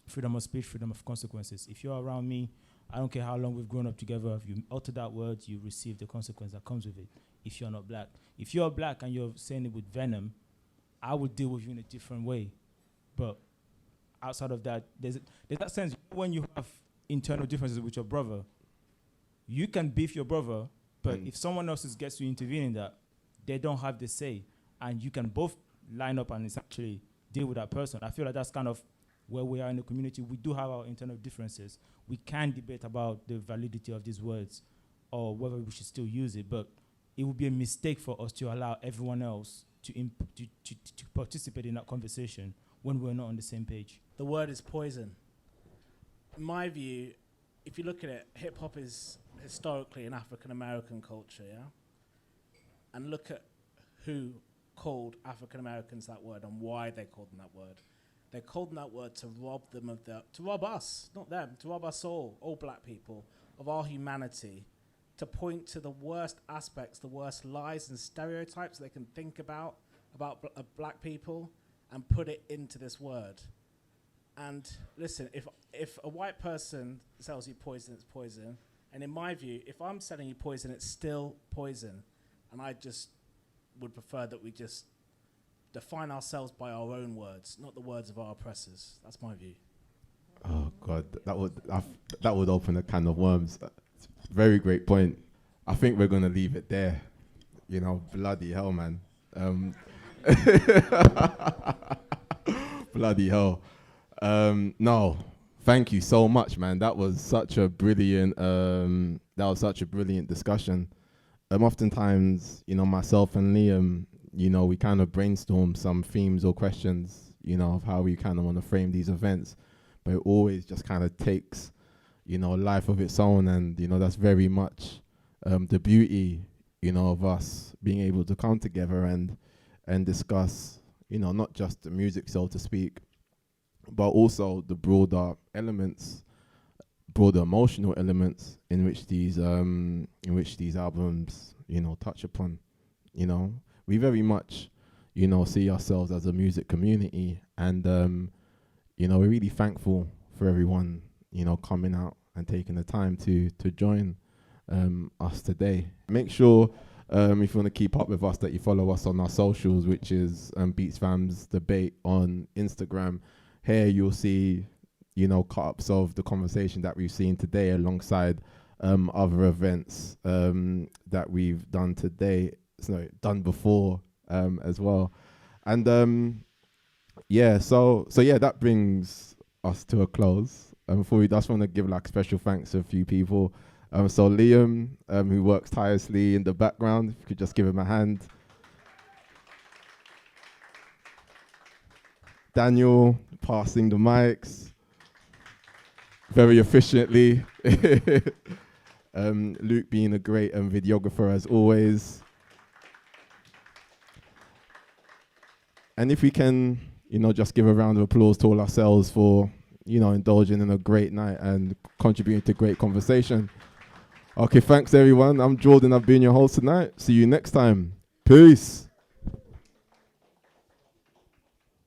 I: freedom of speech, freedom of consequences. If you're around me, I don't care how long we've grown up together, if you utter that word, you receive the consequence that comes with it. If you're not black. If you're black and you're saying it with venom, I would deal with you in a different way. But outside of that, there's that sense when you have internal differences with your brother, you can beef your brother, but if someone else gets to intervene in that, they don't have the say. And you can both line up and essentially deal with that person. I feel like that's kind of where we are in the community. We do have our internal differences. We can debate about the validity of these words or whether we should still use it, but it would be a mistake for us to allow everyone else to participate in that conversation when we're not on the same page.
E: The word is poison. In my view, if you look at it, hip-hop is historically an African-American culture, yeah? And look at who called African-Americans that word and why they called them that word. They called them that word to rob them of to rob us, not them, to rob us all black people, of our humanity, to point to the worst aspects, the worst lies and stereotypes they can think about black people and put it into this word. And listen, if a white person sells you poison, it's poison. And in my view, if I'm selling you poison, it's still poison. And I just would prefer that we just define ourselves by our own words, not the words of our oppressors. That's my view.
A: Oh God, that would open a can of worms. Very great point. I think we're gonna leave it there. You know, bloody hell, man. Bloody hell. No, thank you so much, man. That was such a brilliant. Discussion. Oftentimes, you know, myself and Liam, you know, we kind of brainstorm some themes or questions, you know, of how we kind of want to frame these events, but it always just kind of takes, you know, a life of its own, and you know, that's very much the beauty, you know, of us being able to come together and discuss, you know, not just the music, so to speak, but also the broader emotional elements in which these albums, you know, touch upon. You know, we very much, you know, see ourselves as a music community, and you know, we're really thankful for everyone, you know, coming out and taking the time to join us today. Make sure if you want to keep up with us that you follow us on our socials, which is Beats Fams Debate on Instagram. Here you'll see, you know, cut-ups of the conversation that we've seen today alongside other events that we've done today, done before as well. And yeah, so that brings us to a close. Before we just want to give like special thanks to a few people. So Liam, who works tirelessly in the background, if you could just give him a hand. Daniel, passing the mics very efficiently. Luke being a great videographer as always. And if we can, you know, just give a round of applause to all ourselves for, you know, indulging in a great night and contributing to great conversation. Okay, thanks everyone. I'm Jordan. I've been your host tonight. See you next time. Peace.